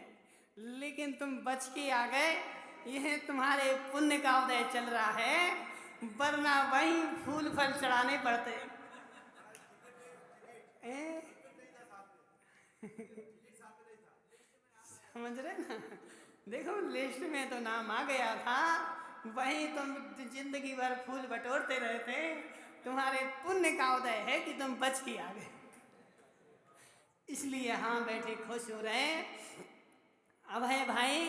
A: लेकिन तुम बच के आ गए, यह तुम्हारे पुण्य का उदय चल रहा है, वरना वहीं फूल फल चढ़ाने पड़ते। समझ रहे ना? देखो लिस्ट में तो नाम आ गया था, वहीं तुम जिंदगी भर फूल बटोरते रहते। तुम्हारे पुण्य का उदय है कि तुम बच के आ गए, इसलिए यहाँ बैठे खुश हो रहे। अभय भाई,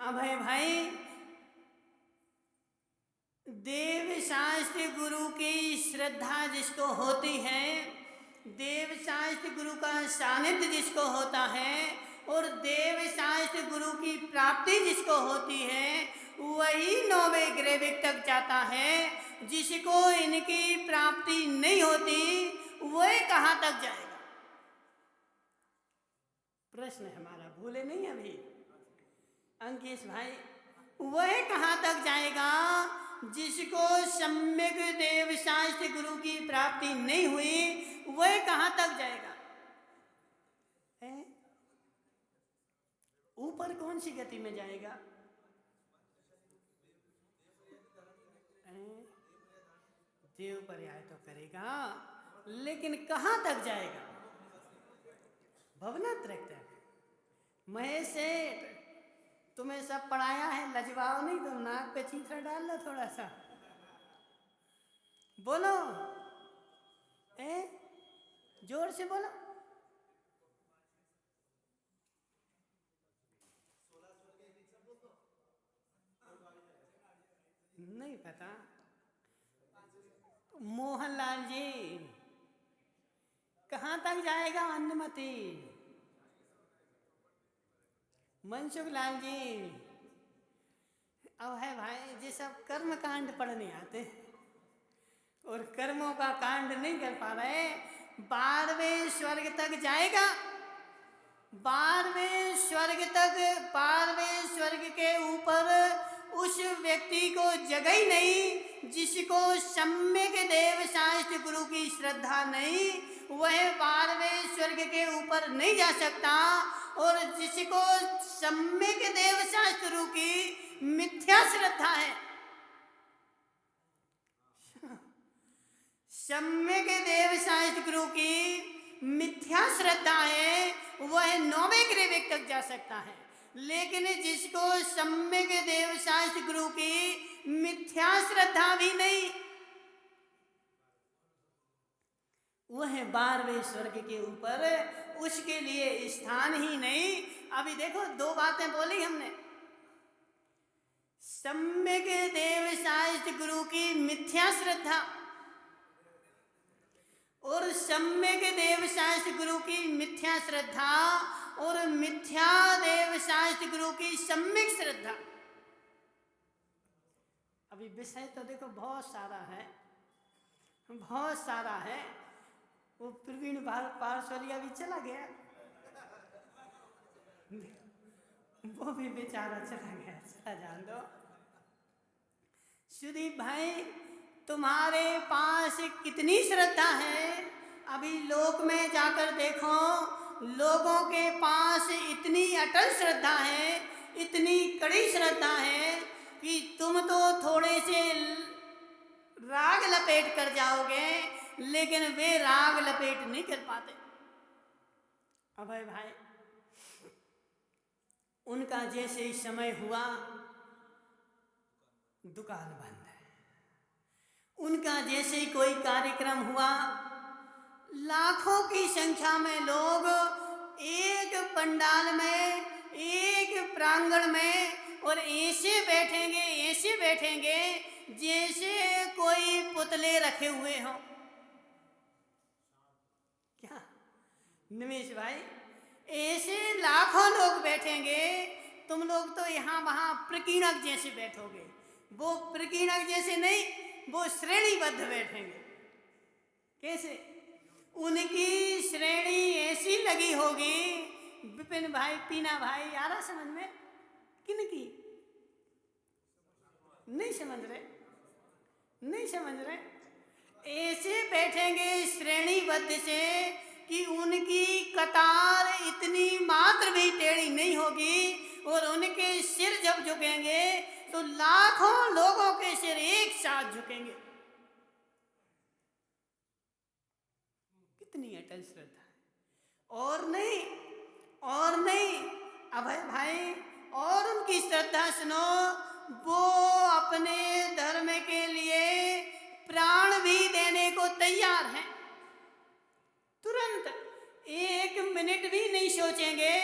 A: अभय भाई, देव शास्त्र गुरु की श्रद्धा जिसको होती है, देव शास्त्र गुरु का सानिध्य जिसको होता है और देव शास्त्र गुरु की प्राप्ति जिसको होती है, वही नौवें ग्रेविक तक जाता है। जिसको इनकी प्राप्ति नहीं होती वह कहाँ तक जाएगा? प्रश्न हमारा भूले नहीं अभी अंकेश भाई, वह कहाँ तक जाएगा जिसको सम्यक देव शास्त्र गुरु की प्राप्ति नहीं हुई? वह कहाँ तक जाएगा? ऊपर कौन सी गति में जाएगा? देव पर्याय तो करेगा, लेकिन कहाँ तक जाएगा? भवनात्रय तक। महेश सेठ, तुम्हें सब पढ़ाया है, लजवाओ नहीं, तुम नाक पे चीथड़ा डाल लो थोड़ा सा। बोलो, जोर से बोलो। नहीं पता? मोहनलाल जी, कहाँ तक जाएगा अन्नमति? मनसुख लाल जी, अब है भाई, ये सब कर्म कांड पढ़ने आते और कर्मों का कांड नहीं कर पा रहे। 12वें स्वर्ग तक जाएगा, 12वें स्वर्ग तक, 12वें स्वर्ग के ऊपर उस व्यक्ति को जगह ही नहीं जिसको सम्यक देव शास्त्र गुरु की श्रद्धा नहीं, वह 12वें स्वर्ग के ऊपर नहीं जा सकता। और जिसको सम्यक देव शास्त्र गुरु की मिथ्या श्रद्धा है, सम्यक देव शास्त्र गुरु की मिथ्या श्रद्धा है, वह 9वें ग्रेविक तक जा सकता है। लेकिन जिसको सम्यक देव शास्त्र गुरु की मिथ्या श्रद्धा भी नहीं, वह 12वें स्वर्ग के ऊपर उसके लिए स्थान ही नहीं। अभी देखो 2 बातें बोली हमने, सम्यक देव शास्त्र गुरु की मिथ्या श्रद्धा और सम्यक देव शास्त्र गुरु की मिथ्या श्रद्धा और मिथ्या देव शास्त्र गुरु की सम्यक श्रद्धा। अभी विषय तो देखो बहुत सारा है, बहुत सारा है। वो प्रवीण पारसवालिया भी चला गया, वो भी बेचारा चला गया, चला जान दो। सुदीप भाई तुम्हारे पास कितनी श्रद्धा है, अभी लोक में जाकर देखो, लोगों के पास इतनी अटल श्रद्धा है, इतनी कड़ी श्रद्धा है कि तुम तो थोड़े से राग लपेट कर जाओगे, लेकिन वे राग लपेट नहीं कर पाते। अभय भाई उनका जैसे ही समय हुआ दुकान बंद है, उनका जैसे ही कोई कार्यक्रम हुआ लाखों की संख्या में लोग एक पंडाल में, एक प्रांगण में और ऐसे बैठेंगे जैसे कोई पुतले रखे हुए हों। क्या निमेश भाई, ऐसे लाखों लोग बैठेंगे, तुम लोग तो यहाँ वहाँ प्रकीर्णक जैसे बैठोगे, वो प्रकीर्णक जैसे नहीं, वो श्रेणीबद्ध बैठेंगे। कैसे? उनकी श्रेणी ऐसी लगी होगी, विपिन भाई, पीना भाई, आ रहा समझ में? किनकी? नहीं समझ रहे, नहीं समझ रहे। ऐसे बैठेंगे श्रेणीबद्ध से कि उनकी कतार इतनी मात्र भी टेढ़ी नहीं होगी, और उनके सिर जब झुकेंगे तो लाखों लोगों के सिर एक साथ झुकेंगे। कितनी अटल श्रद्धा है। और नहीं अभय भाई, और उनकी श्रद्धा सुनो, वो अपने धर्म के लिए प्राण भी देने को तैयार हैं। तुरंत 1 मिनट भी नहीं सोचेंगे,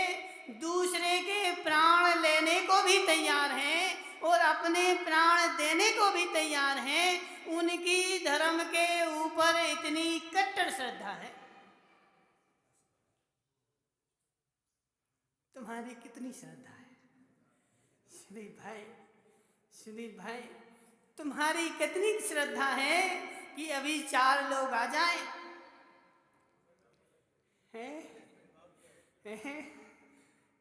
A: दूसरे के प्राण लेने को भी तैयार हैं और अपने प्राण देने को भी तैयार हैं। उनकी धर्म के ऊपर इतनी कट्टर श्रद्धा है। तुम्हारी कितनी श्रद्धा है सुदीप भाई, तुम्हारी कितनी श्रद्धा है कि अभी 4 लोग आ जाए हैं?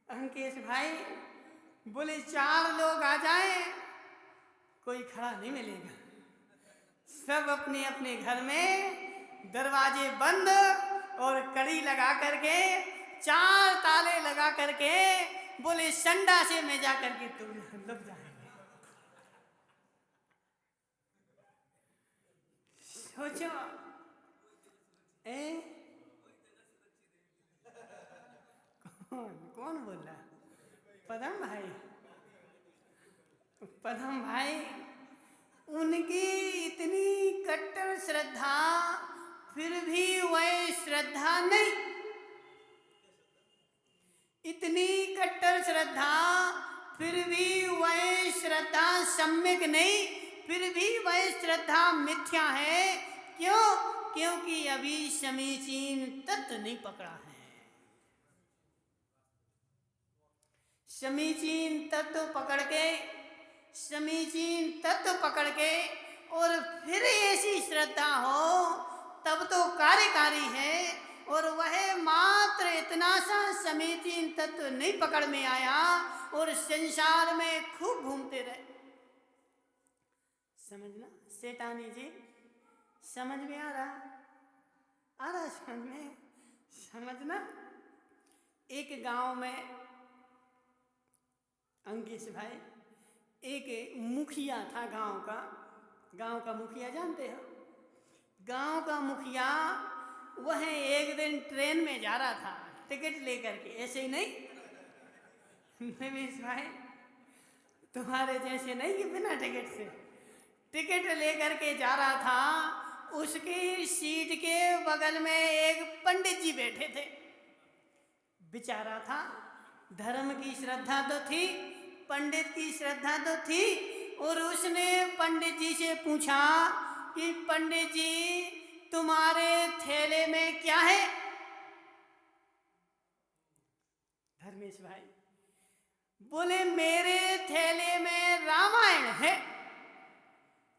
A: अंकेश भाई बोले 4 लोग आ जाए, कोई खड़ा नहीं मिलेगा, सब अपने अपने घर में दरवाजे बंद और कड़ी लगा करके, 4 ताले लगा करके, बोले संडा से में जा करके तुम लग जाएंगे। सोचो कौन बोल रहा? पदम भाई, उनकी इतनी कट्टर श्रद्धा, फिर भी वह श्रद्धा नहीं। इतनी कट्टर श्रद्धा, फिर भी वह श्रद्धा सम्यक नहीं, फिर भी वह श्रद्धा मिथ्या है। क्यों? क्योंकि अभी समीचीन तत्व नहीं पकड़ा है। समीचीन तत्व पकड़ के और फिर ऐसी श्रद्धा हो, तब तो कार्यकारी है। और वह मात्र इतना सा समीचीन तत्व नहीं पकड़ में आया और संसार में खूब घूमते रहे। समझना सेठानी जी, समझ में आ रहा समझ में? समझना, एक गांव में अंकेश भाई, एक मुखिया था गांव का मुखिया जानते हो? गांव का मुखिया वह एक दिन ट्रेन में जा रहा था टिकट लेकर के, ऐसे ही नहीं निमेश भाई, तुम्हारे जैसे नहीं कि बिना टिकट से, टिकट लेकर के जा रहा था, उसकी सीट के बगल में एक पंडित जी बैठे थे। बेचारा था, धर्म की श्रद्धा तो थी, पंडित की श्रद्धा तो थी, और उसने पंडित जी से पूछा कि पंडित जी तुम्हारे थैले में क्या है? धर्मेश भाई बोले मेरे थैले में रामायण है।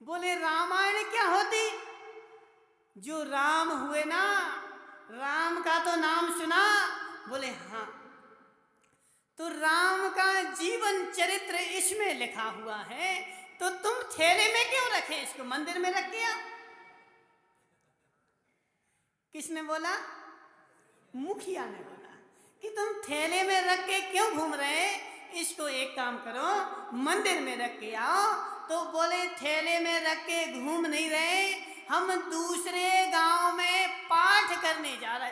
A: बोले रामायण क्या होती? जो राम हुए ना, राम का तो नाम सुना? बोले हाँ। तो राम का जीवन चरित्र इसमें लिखा हुआ है, तो तुम थैले में क्यों रखे? इसको मंदिर में रख दिया। किसने बोला? मुखिया ने बोला कि तुम थैले में रख के क्यों घूम रहे? इसको एक काम करो, मंदिर में रख के आओ। तो बोले थैले में रख के घूम नहीं रहे, हम दूसरे गांव में पाठ करने जा रहे।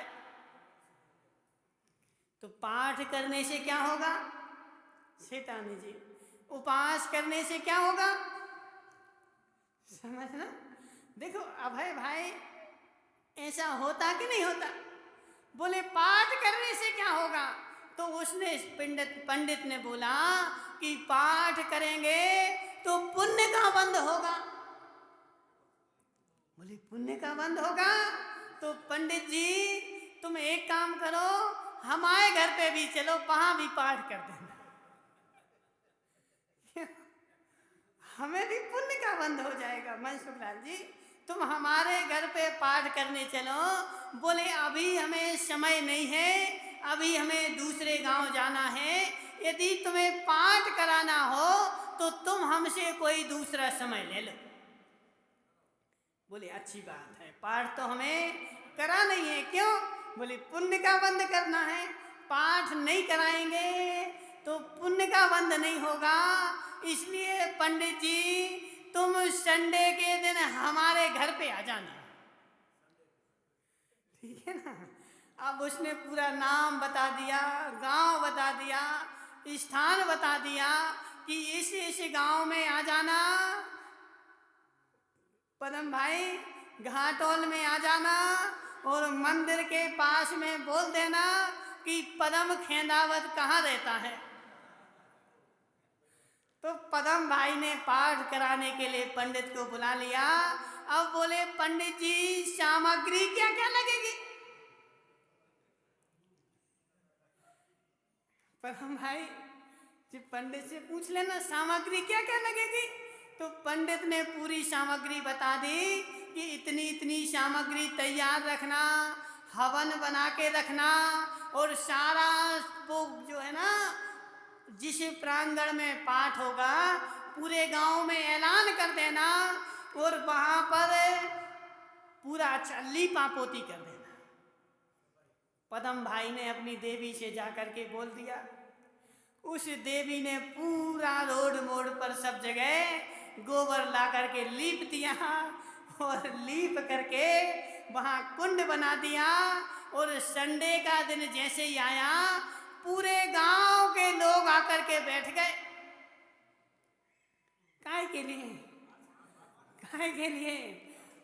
A: तो पाठ करने से क्या होगा? शैतानी जी, उपवास करने से क्या होगा? समझना। देखो अभय भाई, ऐसा होता कि नहीं होता? बोले पाठ करने से क्या होगा? तो उसने पंडित ने बोला कि पाठ करेंगे तो पुण्य का बंद होगा। बोले पुण्य का बंद होगा? तो पंडित जी तुम एक काम करो, हमारे घर पे भी चलो, वहां भी पाठ कर देना, हमें भी पुण्य का बंद हो जाएगा। मनसुख लाल जी तुम हमारे घर पे पाठ करने चलो। बोले अभी हमें समय नहीं है, अभी हमें दूसरे गांव जाना है। यदि तुम्हें पाठ कराना हो तो तुम हमसे कोई दूसरा समय ले लो। बोले अच्छी बात है, पाठ तो हमें करा नहीं है। क्यों? बोले पुण्य का बंद करना है। पाठ नहीं कराएंगे तो पुण्य का बंद नहीं होगा। इसलिए पंडित जी तुम संडे के दिन हमारे घर पे आ जाना, ठीक है ना? अब उसने पूरा नाम बता दिया, गांव बता दिया, स्थान बता दिया कि इस गांव में आ जाना, पदम भाई घाटोल में आ जाना, और मंदिर के पास में बोल देना कि पदम खेंदावत कहाँ रहता है। तो पदम भाई ने पाठ कराने के लिए पंडित को बुला लिया। अब बोले पंडित जी सामग्री क्या क्या लगेगी? पदम भाई जी पंडित से पूछ लेना सामग्री क्या क्या लगेगी। तो पंडित ने पूरी सामग्री बता दी कि इतनी इतनी सामग्री तैयार रखना, हवन बना के रखना, और सारा वो जो है ना, जिस प्रांगण में पाठ होगा पूरे गांव में ऐलान कर देना, और वहां पर पूरा अच्छा लीपा पोती कर देना। पदम भाई ने अपनी देवी से जाकर के बोल दिया। उस देवी ने पूरा रोड मोड़ पर सब जगह गोबर ला करके लीप दिया, और लीप करके वहां कुंड बना दिया। और संडे का दिन जैसे ही आया, पूरे गांव के लोग आकर के बैठ गए। काहे के लिए? काहे के लिए?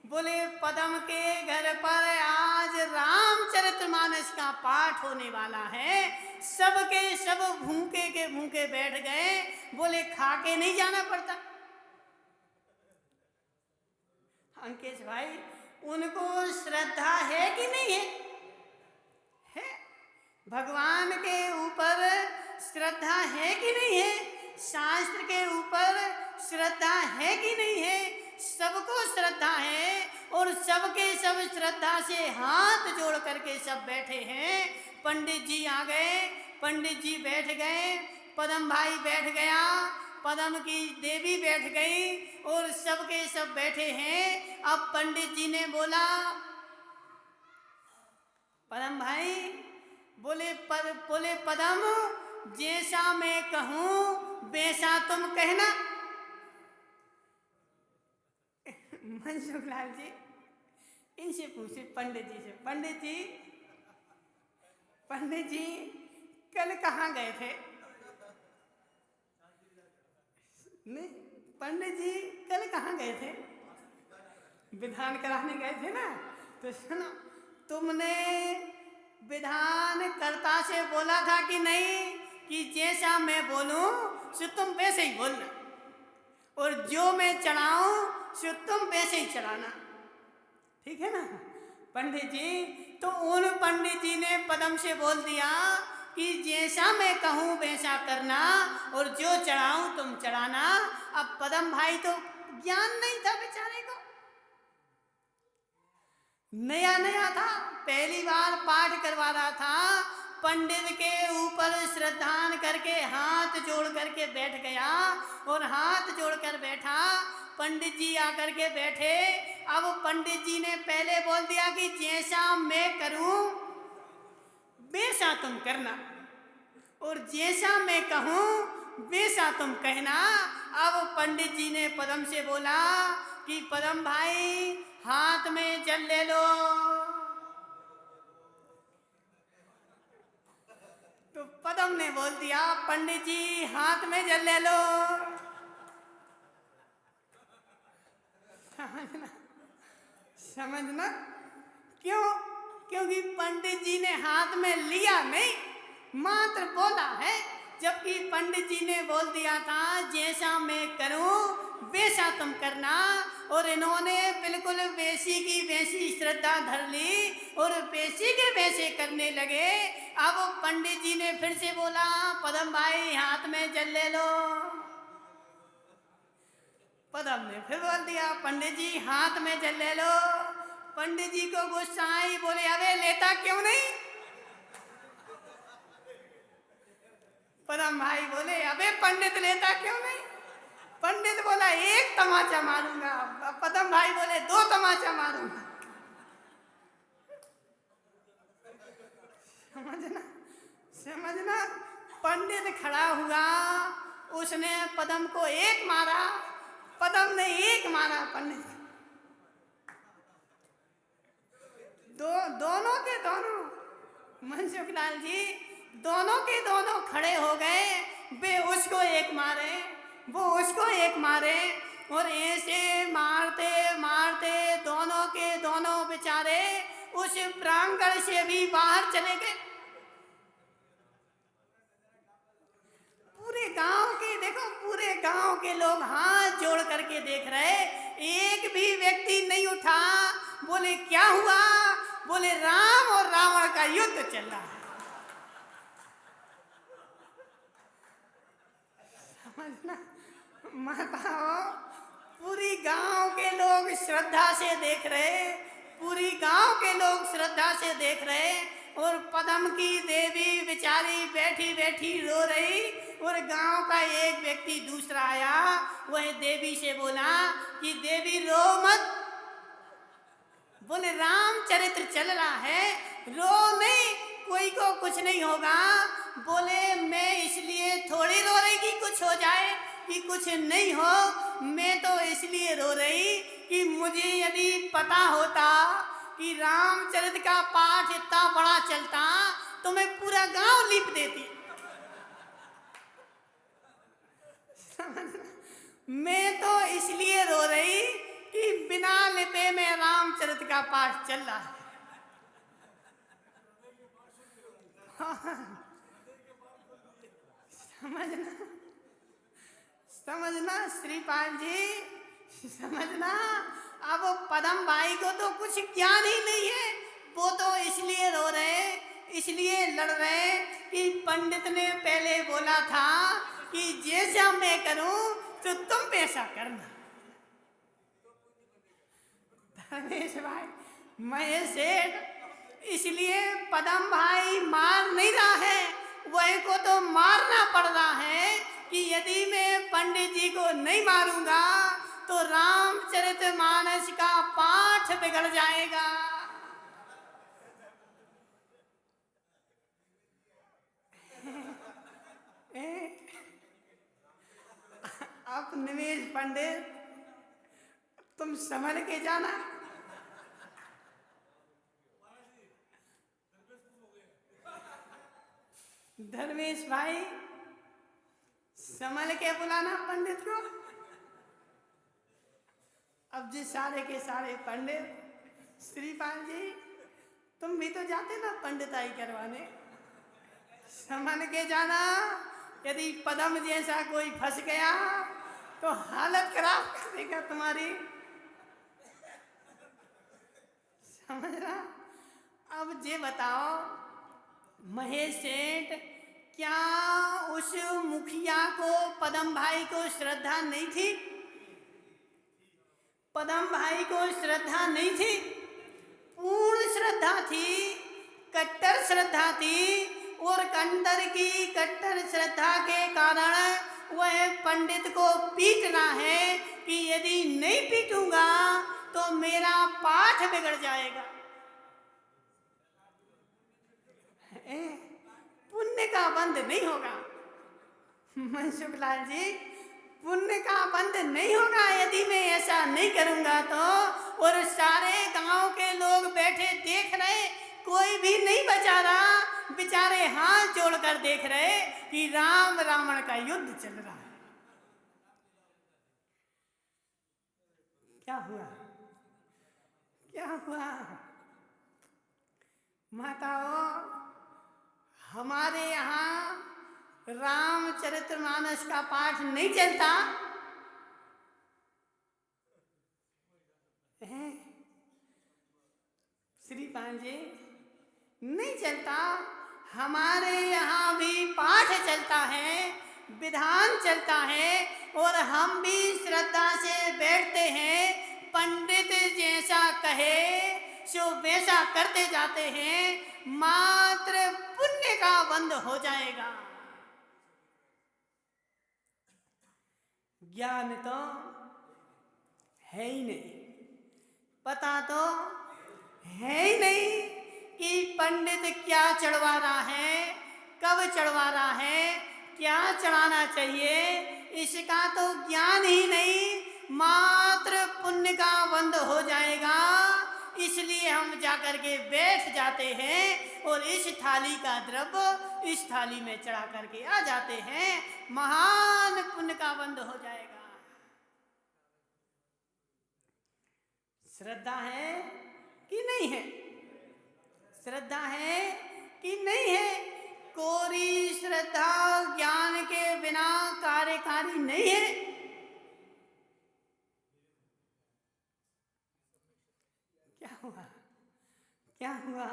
A: बोले पदम के घर पर आज रामचरितमानस का पाठ होने वाला है। सब के सब भूखे के भूखे बैठ गए। बोले खा के नहीं जाना पड़ता। अंकेश भाई उनको श्रद्धा है कि नहीं है? है। भगवान के ऊपर श्रद्धा है कि नहीं है? शास्त्र के ऊपर श्रद्धा है कि नहीं है? सबको श्रद्धा है, और सबके सब श्रद्धा से हाथ जोड़ करके सब बैठे हैं। पंडित जी आ गए, पंडित जी बैठ गए, पदम भाई बैठ गया, पदम की देवी बैठ गई, और सबके सब बैठे हैं। अब पंडित जी ने बोला, पदम भाई बोले पदम जैसा मैं कहूँ वैसा तुम कहना। मनसुख लाल जी इनसे पूछे पंडित जी से, पंडित जी कल कहाँ गए थे? नहीं, पंडित जी कल कहाँ गए थे? विधान कराने गए थे ना। तो सुनो, तुमने विधानकर्ता से बोला था कि नहीं कि जैसा मैं बोलूं सो तुम वैसे ही बोलना, और जो मैं चढ़ाऊं सो तुम वैसे ही चढ़ाना, ठीक है ना पंडित जी? तो उन पंडित जी ने पदम से बोल दिया कि जैसा मैं कहूं वैसा करना, और जो चढ़ाऊं तुम चढ़ाना। अब पदम भाई तो ज्ञान नहीं था बेचारे को, नया नया था, पहली बार पाठ करवा रहा था। पंडित के ऊपर श्रद्धान करके हाथ जोड़ करके बैठ गया, और हाथ जोड़कर बैठा। पंडित जी आकर के बैठे। अब पंडित जी ने पहले बोल दिया कि जैसा मैं करूं वैसा तुम करना, और जैसा मैं कहूं वैसा तुम कहना। अब पंडित जी ने पदम से बोला कि पदम भाई हाथ में जल ले लो। तो पदम ने बोल दिया पंडित जी हाथ में जल ले लो। समझना क्यों? क्योंकि पंडित जी ने हाथ में लिया नहीं, मात्र बोला है। जबकि पंडित जी ने बोल दिया था जैसा मैं करूं वैसा तुम करना, और इन्होंने बिल्कुल वैसी की वैसी श्रद्धा धर ली और वैसी के वैसे करने लगे। अब पंडित जी ने फिर से बोला पदम भाई हाथ में जल ले लो। पदम ने फिर बोल दिया पंडित जी हाथ में जल ले लो। पंडित जी को गुस्सा आई, बोले अबे लेता क्यों नहीं? पदम भाई बोले अबे पंडित लेता क्यों नहीं? पंडित बोला एक तमाचा मारूंगा। पदम भाई बोले 2 तमाचा मारूंगा। समझना समझना, पंडित खड़ा हुआ, उसने पदम को एक मारा, पदम ने एक मारा पंडित। दोनों के दोनों, मनसुख लाल जी, दोनों के दोनों खड़े हो गए। वे उसको एक मारे, वो उसको एक मारे, और ऐसे मारते मारते दोनों के दोनों बेचारे उस प्रांगण से भी बाहर चले गए। पूरे गांव के, देखो पूरे गांव के लोग हाथ जोड़ करके देख रहे, एक भी व्यक्ति नहीं उठा। बोले क्या हुआ? बोले राम और रावण का युद्ध चल रहा है। समझना माताओं, पूरी गांव के लोग श्रद्धा से देख रहे, पूरी गांव के लोग श्रद्धा से देख रहे, और पदम की देवी बेचारी बैठी बैठी रो रही। और गांव का एक व्यक्ति दूसरा आया, वह देवी से बोला कि देवी रो मत, बोले रामचरित्र चल रहा है, रो नहीं, कोई को कुछ नहीं होगा। बोले मैं इसलिए थोड़ी रो रही कि कुछ हो जाए, कि कुछ नहीं हो, मैं तो इसलिए रो रही कि मुझे यदि पता होता कि रामचरित्र का पाठ इतना बड़ा चलता तो मैं पूरा गांव लिप देती। मैं तो इसलिए रो रही कि बिना लिपे में रामचरित्र का पाठ चल रहा है। समझना समझना श्रीपाल जी, समझना। अब पदम भाई को तो कुछ ज्ञान ही नहीं है, वो तो इसलिए रो रहे, इसलिए लड़ रहे कि पंडित ने पहले बोला था कि जैसा मैं करूं तो तुम वैसा करना। धर्मेश भाई, महेश सेठ, इसलिए पदम भाई मार नहीं रहा है, वही को तो मारना पड़ रहा है कि यदि मैं पंडित जी को नहीं मारूंगा तो रामचरितमानस का पाठ बिगड़ जाएगा। अब निवेश पंडित तुम संभल के जाना। धर्मेश भाई संभल के बुलाना पंडित को। अब जी सारे के सारे पंडित, श्रीपाल जी तुम भी तो जाते ना पंडिताई करवाने, समझ के जाना यदि पदम जैसा कोई फंस गया तो हालत खराब कर देगा तुम्हारी, समझ रहा। अब ये बताओ महेश सेठ, क्या उस मुखिया को पदम भाई को श्रद्धा नहीं थी? पदम भाई को श्रद्धा नहीं थी? पूर्ण श्रद्धा थी, कट्टर श्रद्धा थी। और कंदर की कट्टर श्रद्धा के कारण वह पंडित को पीटना है कि यदि नहीं पीटूंगा तो मेरा पाठ बिगड़ जाएगा। पुण्य का बंध नहीं होगा मनसुखलाल जी, पुण्य का बंध नहीं होगा यदि मैं ऐसा नहीं करूंगा तो। और सारे गांव के लोग बैठे देख रहे, कोई भी नहीं बचा रहा, बेचारे हाथ जोड़कर देख रहे कि राम रावण का युद्ध चल रहा है। क्या हुआ, क्या हुआ माताओं? हमारे यहाँ रामचरितमानस का पाठ नहीं चलता है श्रीपाल जी, नहीं चलता। हमारे यहाँ भी पाठ चलता है, विधान चलता है और हम भी श्रद्धा से बैठते हैं। पंडित जैसा कहे सो वैसा करते जाते हैं, मात्र पुण्य का बंध हो जाएगा। ज्ञान तो है ही नहीं, पता तो है ही नहीं कि पंडित क्या चढ़वा रहा है, कब चढ़वा रहा है, क्या चढ़ाना चाहिए, इसका तो ज्ञान ही नहीं, मात्र पुण्य का बंध हो जाएगा। इसलिए हम जाकर के बैठ जाते हैं और इस थाली का द्रव्य इस थाली में चढ़ा करके आ जाते हैं, महान पुण्य का बंध हो जाएगा। श्रद्धा है कि नहीं है? श्रद्धा है कि नहीं है? कोरी श्रद्धा ज्ञान के बिना कार्यकारी नहीं है। क्या हुआ, क्या हुआ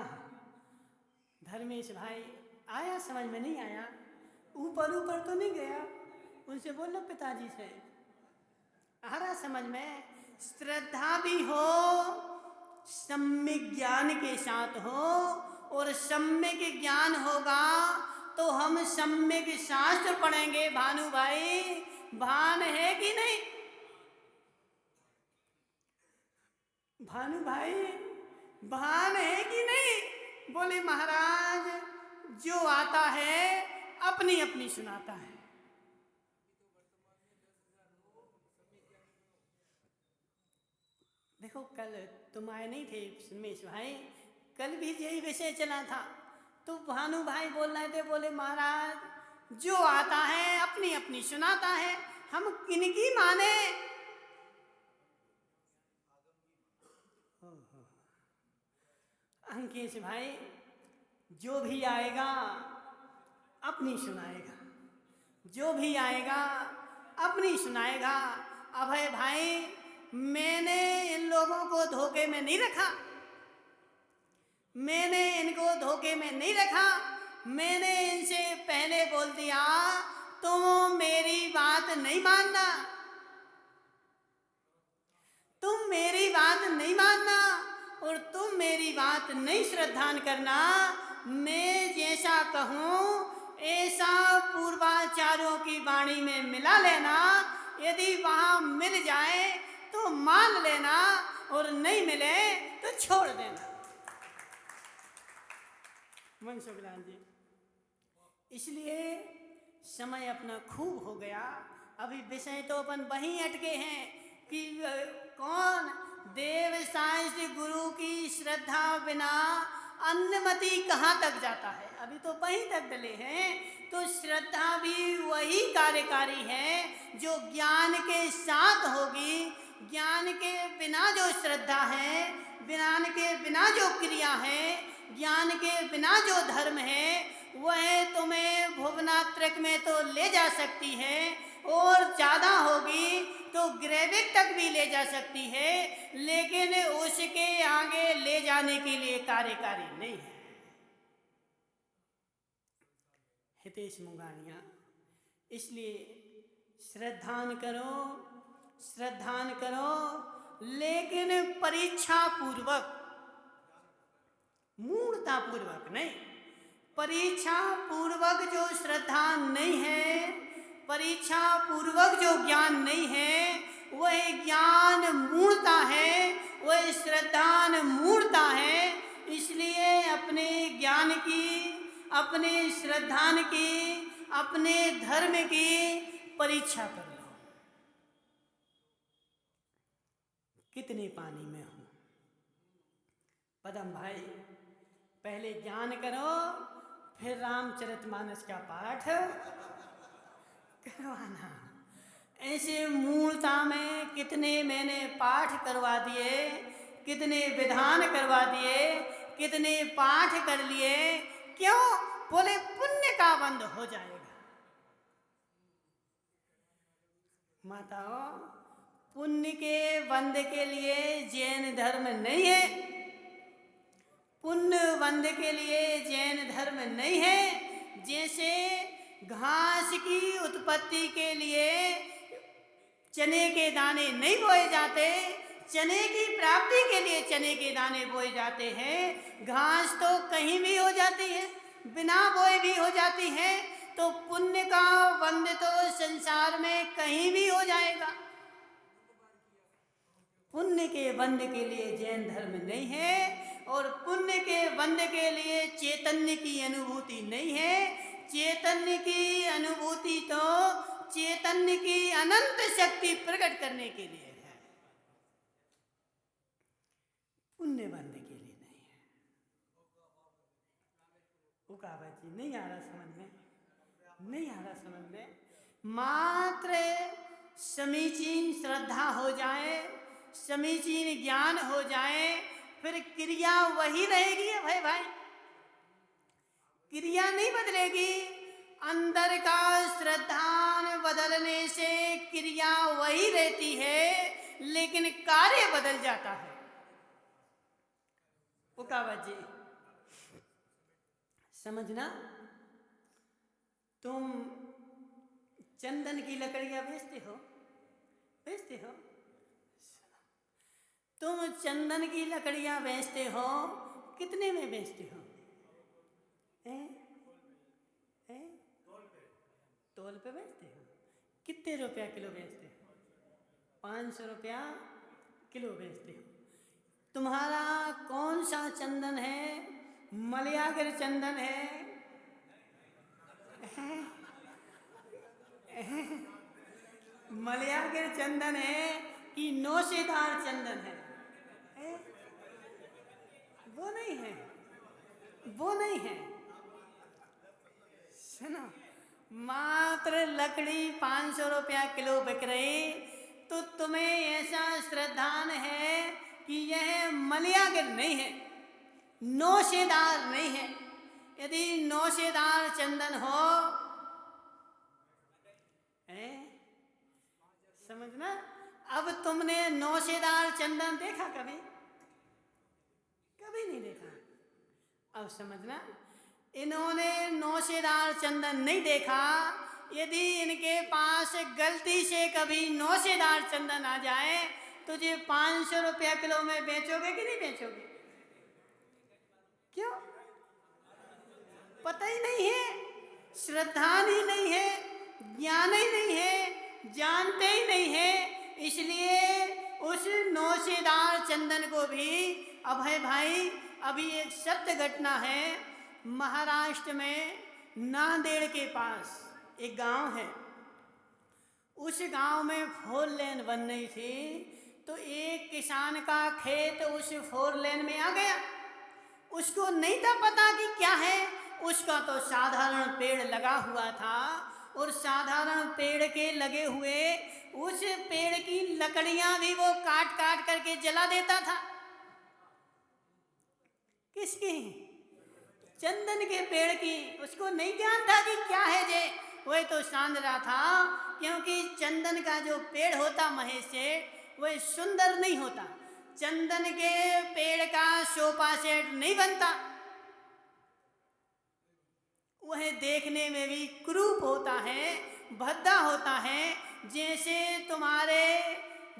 A: धर्मेश भाई? आया समझ में? नहीं आया? ऊपर ऊपर तो नहीं गया? उनसे बोलो पिताजी से, आ रहा समझ में? श्रद्धा भी हो, सम्यक ज्ञान के साथ हो, और सम्यक ज्ञान होगा तो हम सम्यक शास्त्र पढ़ेंगे। भानु भाई भान है कि नहीं? भानु भाई भान है कि नहीं? बोले महाराज जो आता है अपनी अपनी सुनाता है। देखो कल तुम आए नहीं थे सुमेश भाई, कल भी यही विषय चला था, तो भानु भाई बोल रहे थे, बोले महाराज जो आता है अपनी अपनी सुनाता है, हम किनकी माने? अंकेश भाई जो भी आएगा अपनी सुनाएगा, जो भी आएगा अपनी सुनाएगा। अभय भाई मैंने इन लोगों को धोखे में नहीं रखा, मैंने इनको धोखे में नहीं रखा। मैंने इनसे पहले बोल दिया तुम मेरी बात नहीं मानना, तुम मेरी बात नहीं मानना और तुम मेरी बात नहीं श्रद्धान करना। मैं जैसा कहूँ ऐसा पूर्वाचार्यों की वाणी में मिला लेना, यदि वहाँ मिल जाए तो मान लेना और नहीं मिले तो छोड़ देना। मनसुखलाल जी, इसलिए समय अपना खूब हो गया। अभी विषय तो अपन वहीं अटके हैं कि कौन देव शास्त्र गुरु की श्रद्धा बिना अन्नमति कहाँ तक जाता है, अभी तो वहीं तक डले हैं। तो श्रद्धा भी वही कार्यकारी है जो ज्ञान के साथ होगी, ज्ञान के बिना जो श्रद्धा है, ज्ञान के बिना जो क्रिया है, ज्ञान के बिना जो धर्म है, वह तुम्हें भुवनात्रक में तो ले जा सकती है और ज़्यादा होगी तो ग्रेविक तक भी ले जा सकती है, लेकिन उसके आगे ले जाने के लिए कार्यकारी नहीं है। हितेश मुंगानिया, इसलिए श्रद्धान करो, लेकिन परीक्षा पूर्वक, मूर्ता पूर्वक नहीं। परीक्षा पूर्वक जो श्रद्धा नहीं है, परीक्षा पूर्वक जो ज्ञान नहीं है, वह ज्ञान मूर्ता है, वह श्रद्धान मूर्ता है। इसलिए अपने ज्ञान की, अपने श्रद्धान की, अपने धर्म की परीक्षा कर लो। कितने पानी में हूँ? पदम भाई, पहले ज्ञान करो, फिर रामचरितमानस का पाठ करवाना। ऐसे मूलता में कितने मैंने पाठ करवा दिए, कितने विधान करवा दिए, कितने पाठ कर लिए। क्यों? बोले पुण्य का बंध हो जाएगा। माताओं, पुण्य के बंध के लिए जैन धर्म नहीं है, पुण्य बंध के लिए जैन धर्म नहीं है। जैसे घास की उत्पत्ति के लिए चने के दाने नहीं बोए जाते, चने की प्राप्ति के लिए चने के दाने बोए जाते हैं। घास तो कहीं भी हो जाती है, बिना बोए भी हो जाती है, तो पुण्य का बंध तो संसार में कहीं भी हो जाएगा। पुण्य के बंध के लिए जैन धर्म नहीं है, और पुण्य के बंध के लिए चैतन्य की अनुभूति नहीं है। चैतन्य की अनुभूति तो चैतन्य की अनंत शक्ति प्रकट करने के लिए है, पुण्य बंध के लिए नहीं है। उकावत जी, नहीं आ रहा समझ में? नहीं आ रहा समझ में? मात्र समीचीन श्रद्धा हो जाए, समीचीन ज्ञान हो जाए, फिर क्रिया वही रहेगी। भाई भाई, क्रिया नहीं बदलेगी। अंदर का श्रद्धान बदलने से क्रिया वही रहती है, लेकिन कार्य बदल जाता है। उकावत जी, समझना, तुम चंदन की लकड़ियां बेचते हो, बेचते हो। तुम चंदन की लकड़ियां बेचते हो, कितने में बेचते हो? तोल पे बेचते हो। कितने रुपया किलो बेचते हो? 500 रुपया किलो बेचते हो। तुम्हारा कौन सा चंदन है? मलयागर चंदन है, मलयागर चंदन है कि नौशेदार चंदन है? वो नहीं है, वो नहीं है। सुनो, मात्र लकड़ी 500 रुपया किलो बिक रही, तो तुम्हें ऐसा श्रद्धान है कि यह मलयागर नहीं है, नौशेदार नहीं है। यदि नौशेदार चंदन हो, समझना। अब तुमने नौशेदार चंदन देखा कभी? कभी नहीं देखा। अब समझना, इन्होंने नौशेदार चंदन नहीं देखा। यदि इनके पास गलती से कभी नौशेदार चंदन आ जाए, तो ये 500 रुपया किलो में बेचोगे कि नहीं बेचोगे? क्यों? पता ही नहीं है, श्रद्धा ही नहीं है, ज्ञान ही नहीं है, जानते ही नहीं है। इसलिए उस नौशेदार चंदन को भी, अभय भाई, अभी एक सत्य घटना है। महाराष्ट्र में नांदेड़ के पास एक गांव है। उस गांव में 4 लेन बन रही थी, तो एक किसान का खेत उस 4 लेन में आ गया। उसको नहीं था पता कि क्या है। उसका तो साधारण पेड़ लगा हुआ था, और साधारण पेड़ के लगे हुए उस पेड़ की लकड़ियां भी वो काट काट करके जला देता था। किसकी? चंदन के पेड़ की। उसको नहीं ज्ञान था कि क्या है जे, वही तो सांध रहा था, क्योंकि चंदन का जो पेड़ होता महेश से, वह सुंदर नहीं होता। चंदन के पेड़ का सोफा सेट नहीं बनता, वह देखने में भी क्रूप होता है, भद्दा होता है। जैसे तुम्हारे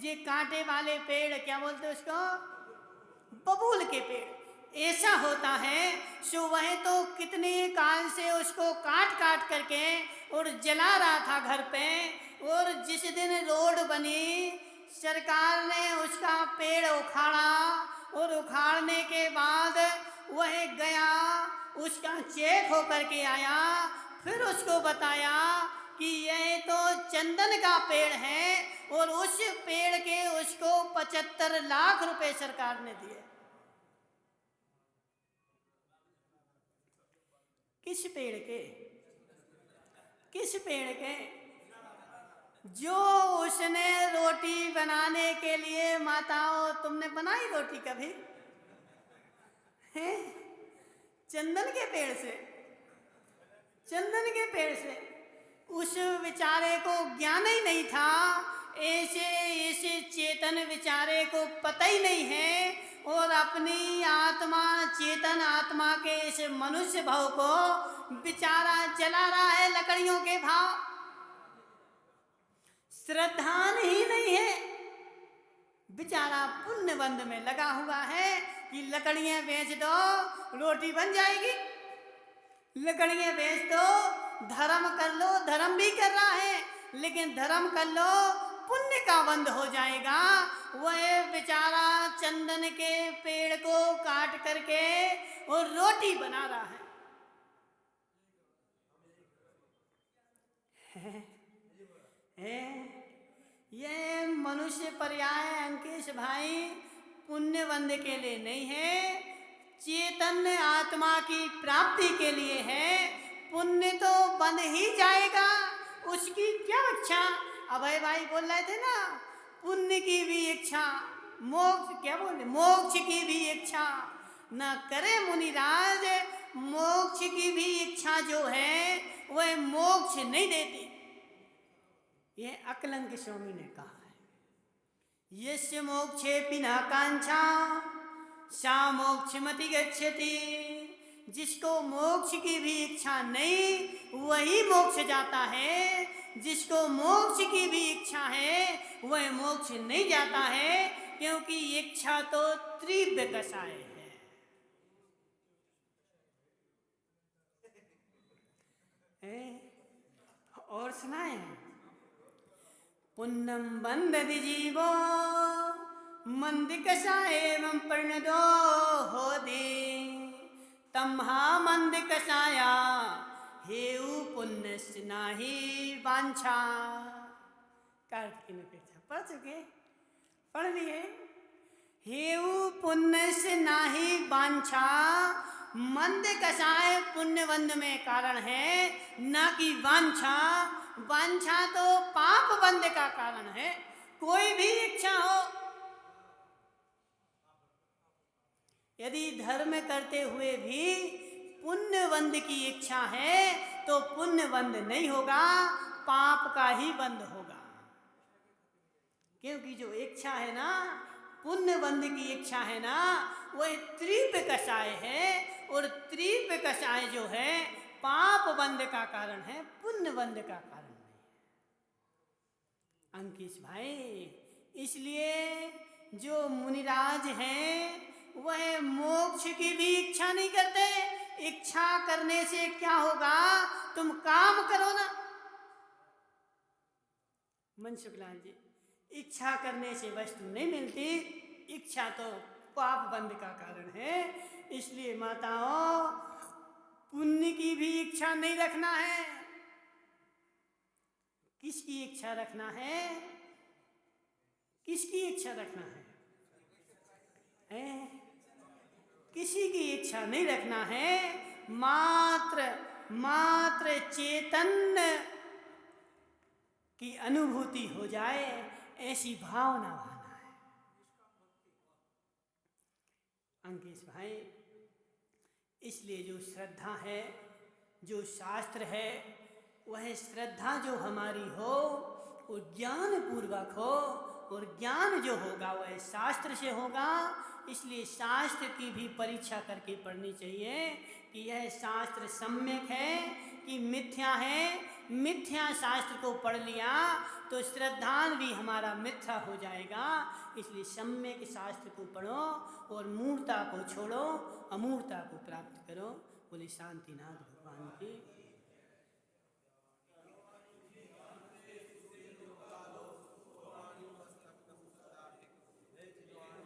A: ये कांटे वाले पेड़, क्या बोलते उसको, बबूल के पेड़, ऐसा होता है। सो वह तो कितने काल से उसको काट काट करके और जला रहा था घर पे। और जिस दिन रोड बनी, सरकार ने उसका पेड़ उखाड़ा, और उखाड़ने के बाद वह गया, उसका चेक होकर के आया, फिर उसको बताया कि यह तो चंदन का पेड़ है, और उस पेड़ के उसको 75 लाख रुपए सरकार ने दिए। किस पेड़ के? किस पेड़ के? जो उसने रोटी बनाने के लिए, माताओं तुमने बनाई रोटी कभी? हैं? चंदन के पेड़ से, चंदन के पेड़ से। उस बेचारे को ज्ञान ही नहीं था, ऐसे चेतन बेचारे को पता ही नहीं है, और अपनी आत्मा, चेतन आत्मा के इस मनुष्य भाव को बेचारा जला रहा है लकड़ियों के भाव। श्रद्धान ही नहीं है, बेचारा पुण्य बंध में लगा हुआ है कि लकड़ियां बेच दो रोटी बन जाएगी, लकड़ियां बेच दो, धर्म कर लो, धर्म भी कर रहा है, लेकिन धर्म कर लो पुण्य का बंध हो जाएगा। वह बेचारा चंदन के पेड़ को काट करके और रोटी बना रहा है। ये मनुष्य पर्याय अंकेश भाई पुण्य बंध के लिए नहीं है, चेतन आत्मा की प्राप्ति के लिए है। पुण्य तो बन ही जाएगा, उसकी क्या इच्छा। अभय भाई बोल रहे थे ना, पुण्य की भी इच्छा, मोक्ष, क्या बोले, मोक्ष की भी इच्छा न करे मुनिराज। मोक्ष की भी इच्छा जो है वह मोक्ष नहीं देती। ये अकलंक स्वामी ने कहा है, यस्य मोक्षे पिना कांक्षा सा मोक्षमति गच्छति। जिसको मोक्ष की भी इच्छा नहीं, वही मोक्ष जाता है। जिसको मोक्ष की भी इच्छा है, वह मोक्ष नहीं जाता है, क्योंकि इच्छा तो तीव्र कषाय है। और सुनाए, पुण्यम बंधति जीवो मंद कषाय एवं परिणदो होति। तम्हा मंद कषाया हेउ पुण्यस्य नाहि वांछा। कार्तिक ने पीछा पढ़ चुके, पढ़ लिए। हेउ पुण्यस्य नाहि वांछा, मंद कषाय पुण्य बंध में कारण है, न कि वांछा। वांछा तो पाप बंध का कारण है। कोई भी इच्छा हो, यदि धर्म करते हुए भी पुण्य बंध की इच्छा है, तो पुण्य बंध नहीं होगा, पाप का ही बंध होगा। क्योंकि जो इच्छा है ना, पुण्य बंध की इच्छा है ना, वह तीव्र कषाय है, और तीव्र कषाय जो है पाप बंध का कारण है, पुण्य बंध का कारण नहीं। अंकिश भाई, इसलिए जो मुनिराज हैं वह मोक्ष की भी इच्छा नहीं करते। इच्छा करने से क्या होगा, तुम काम करो ना। मनसुखलाल जी, इच्छा करने से वस्तु नहीं मिलती, इच्छा तो पाप बंध का कारण है। इसलिए माताओं, पुण्य की भी इच्छा नहीं रखना है। किसकी इच्छा रखना है? किसकी इच्छा रखना है? किसी की इच्छा नहीं रखना है। मात्र चेतन की अनुभूति हो जाए, ऐसी भावना भाना है। अंकेश भाई, इसलिए जो श्रद्धा है, जो शास्त्र है, वह श्रद्धा जो हमारी हो वो ज्ञान पूर्वक हो, और ज्ञान जो होगा वह शास्त्र से होगा। इसलिए शास्त्र की भी परीक्षा करके पढ़नी चाहिए कि यह शास्त्र सम्यक है कि मिथ्या है। मिथ्या शास्त्र को पढ़ लिया तो श्रद्धान भी हमारा मिथ्या हो जाएगा। इसलिए सम्यक शास्त्र को पढ़ो और मूढ़ता को छोड़ो, अमूढ़ता को प्राप्त करो। बोले शांतिनाथ भगवान की।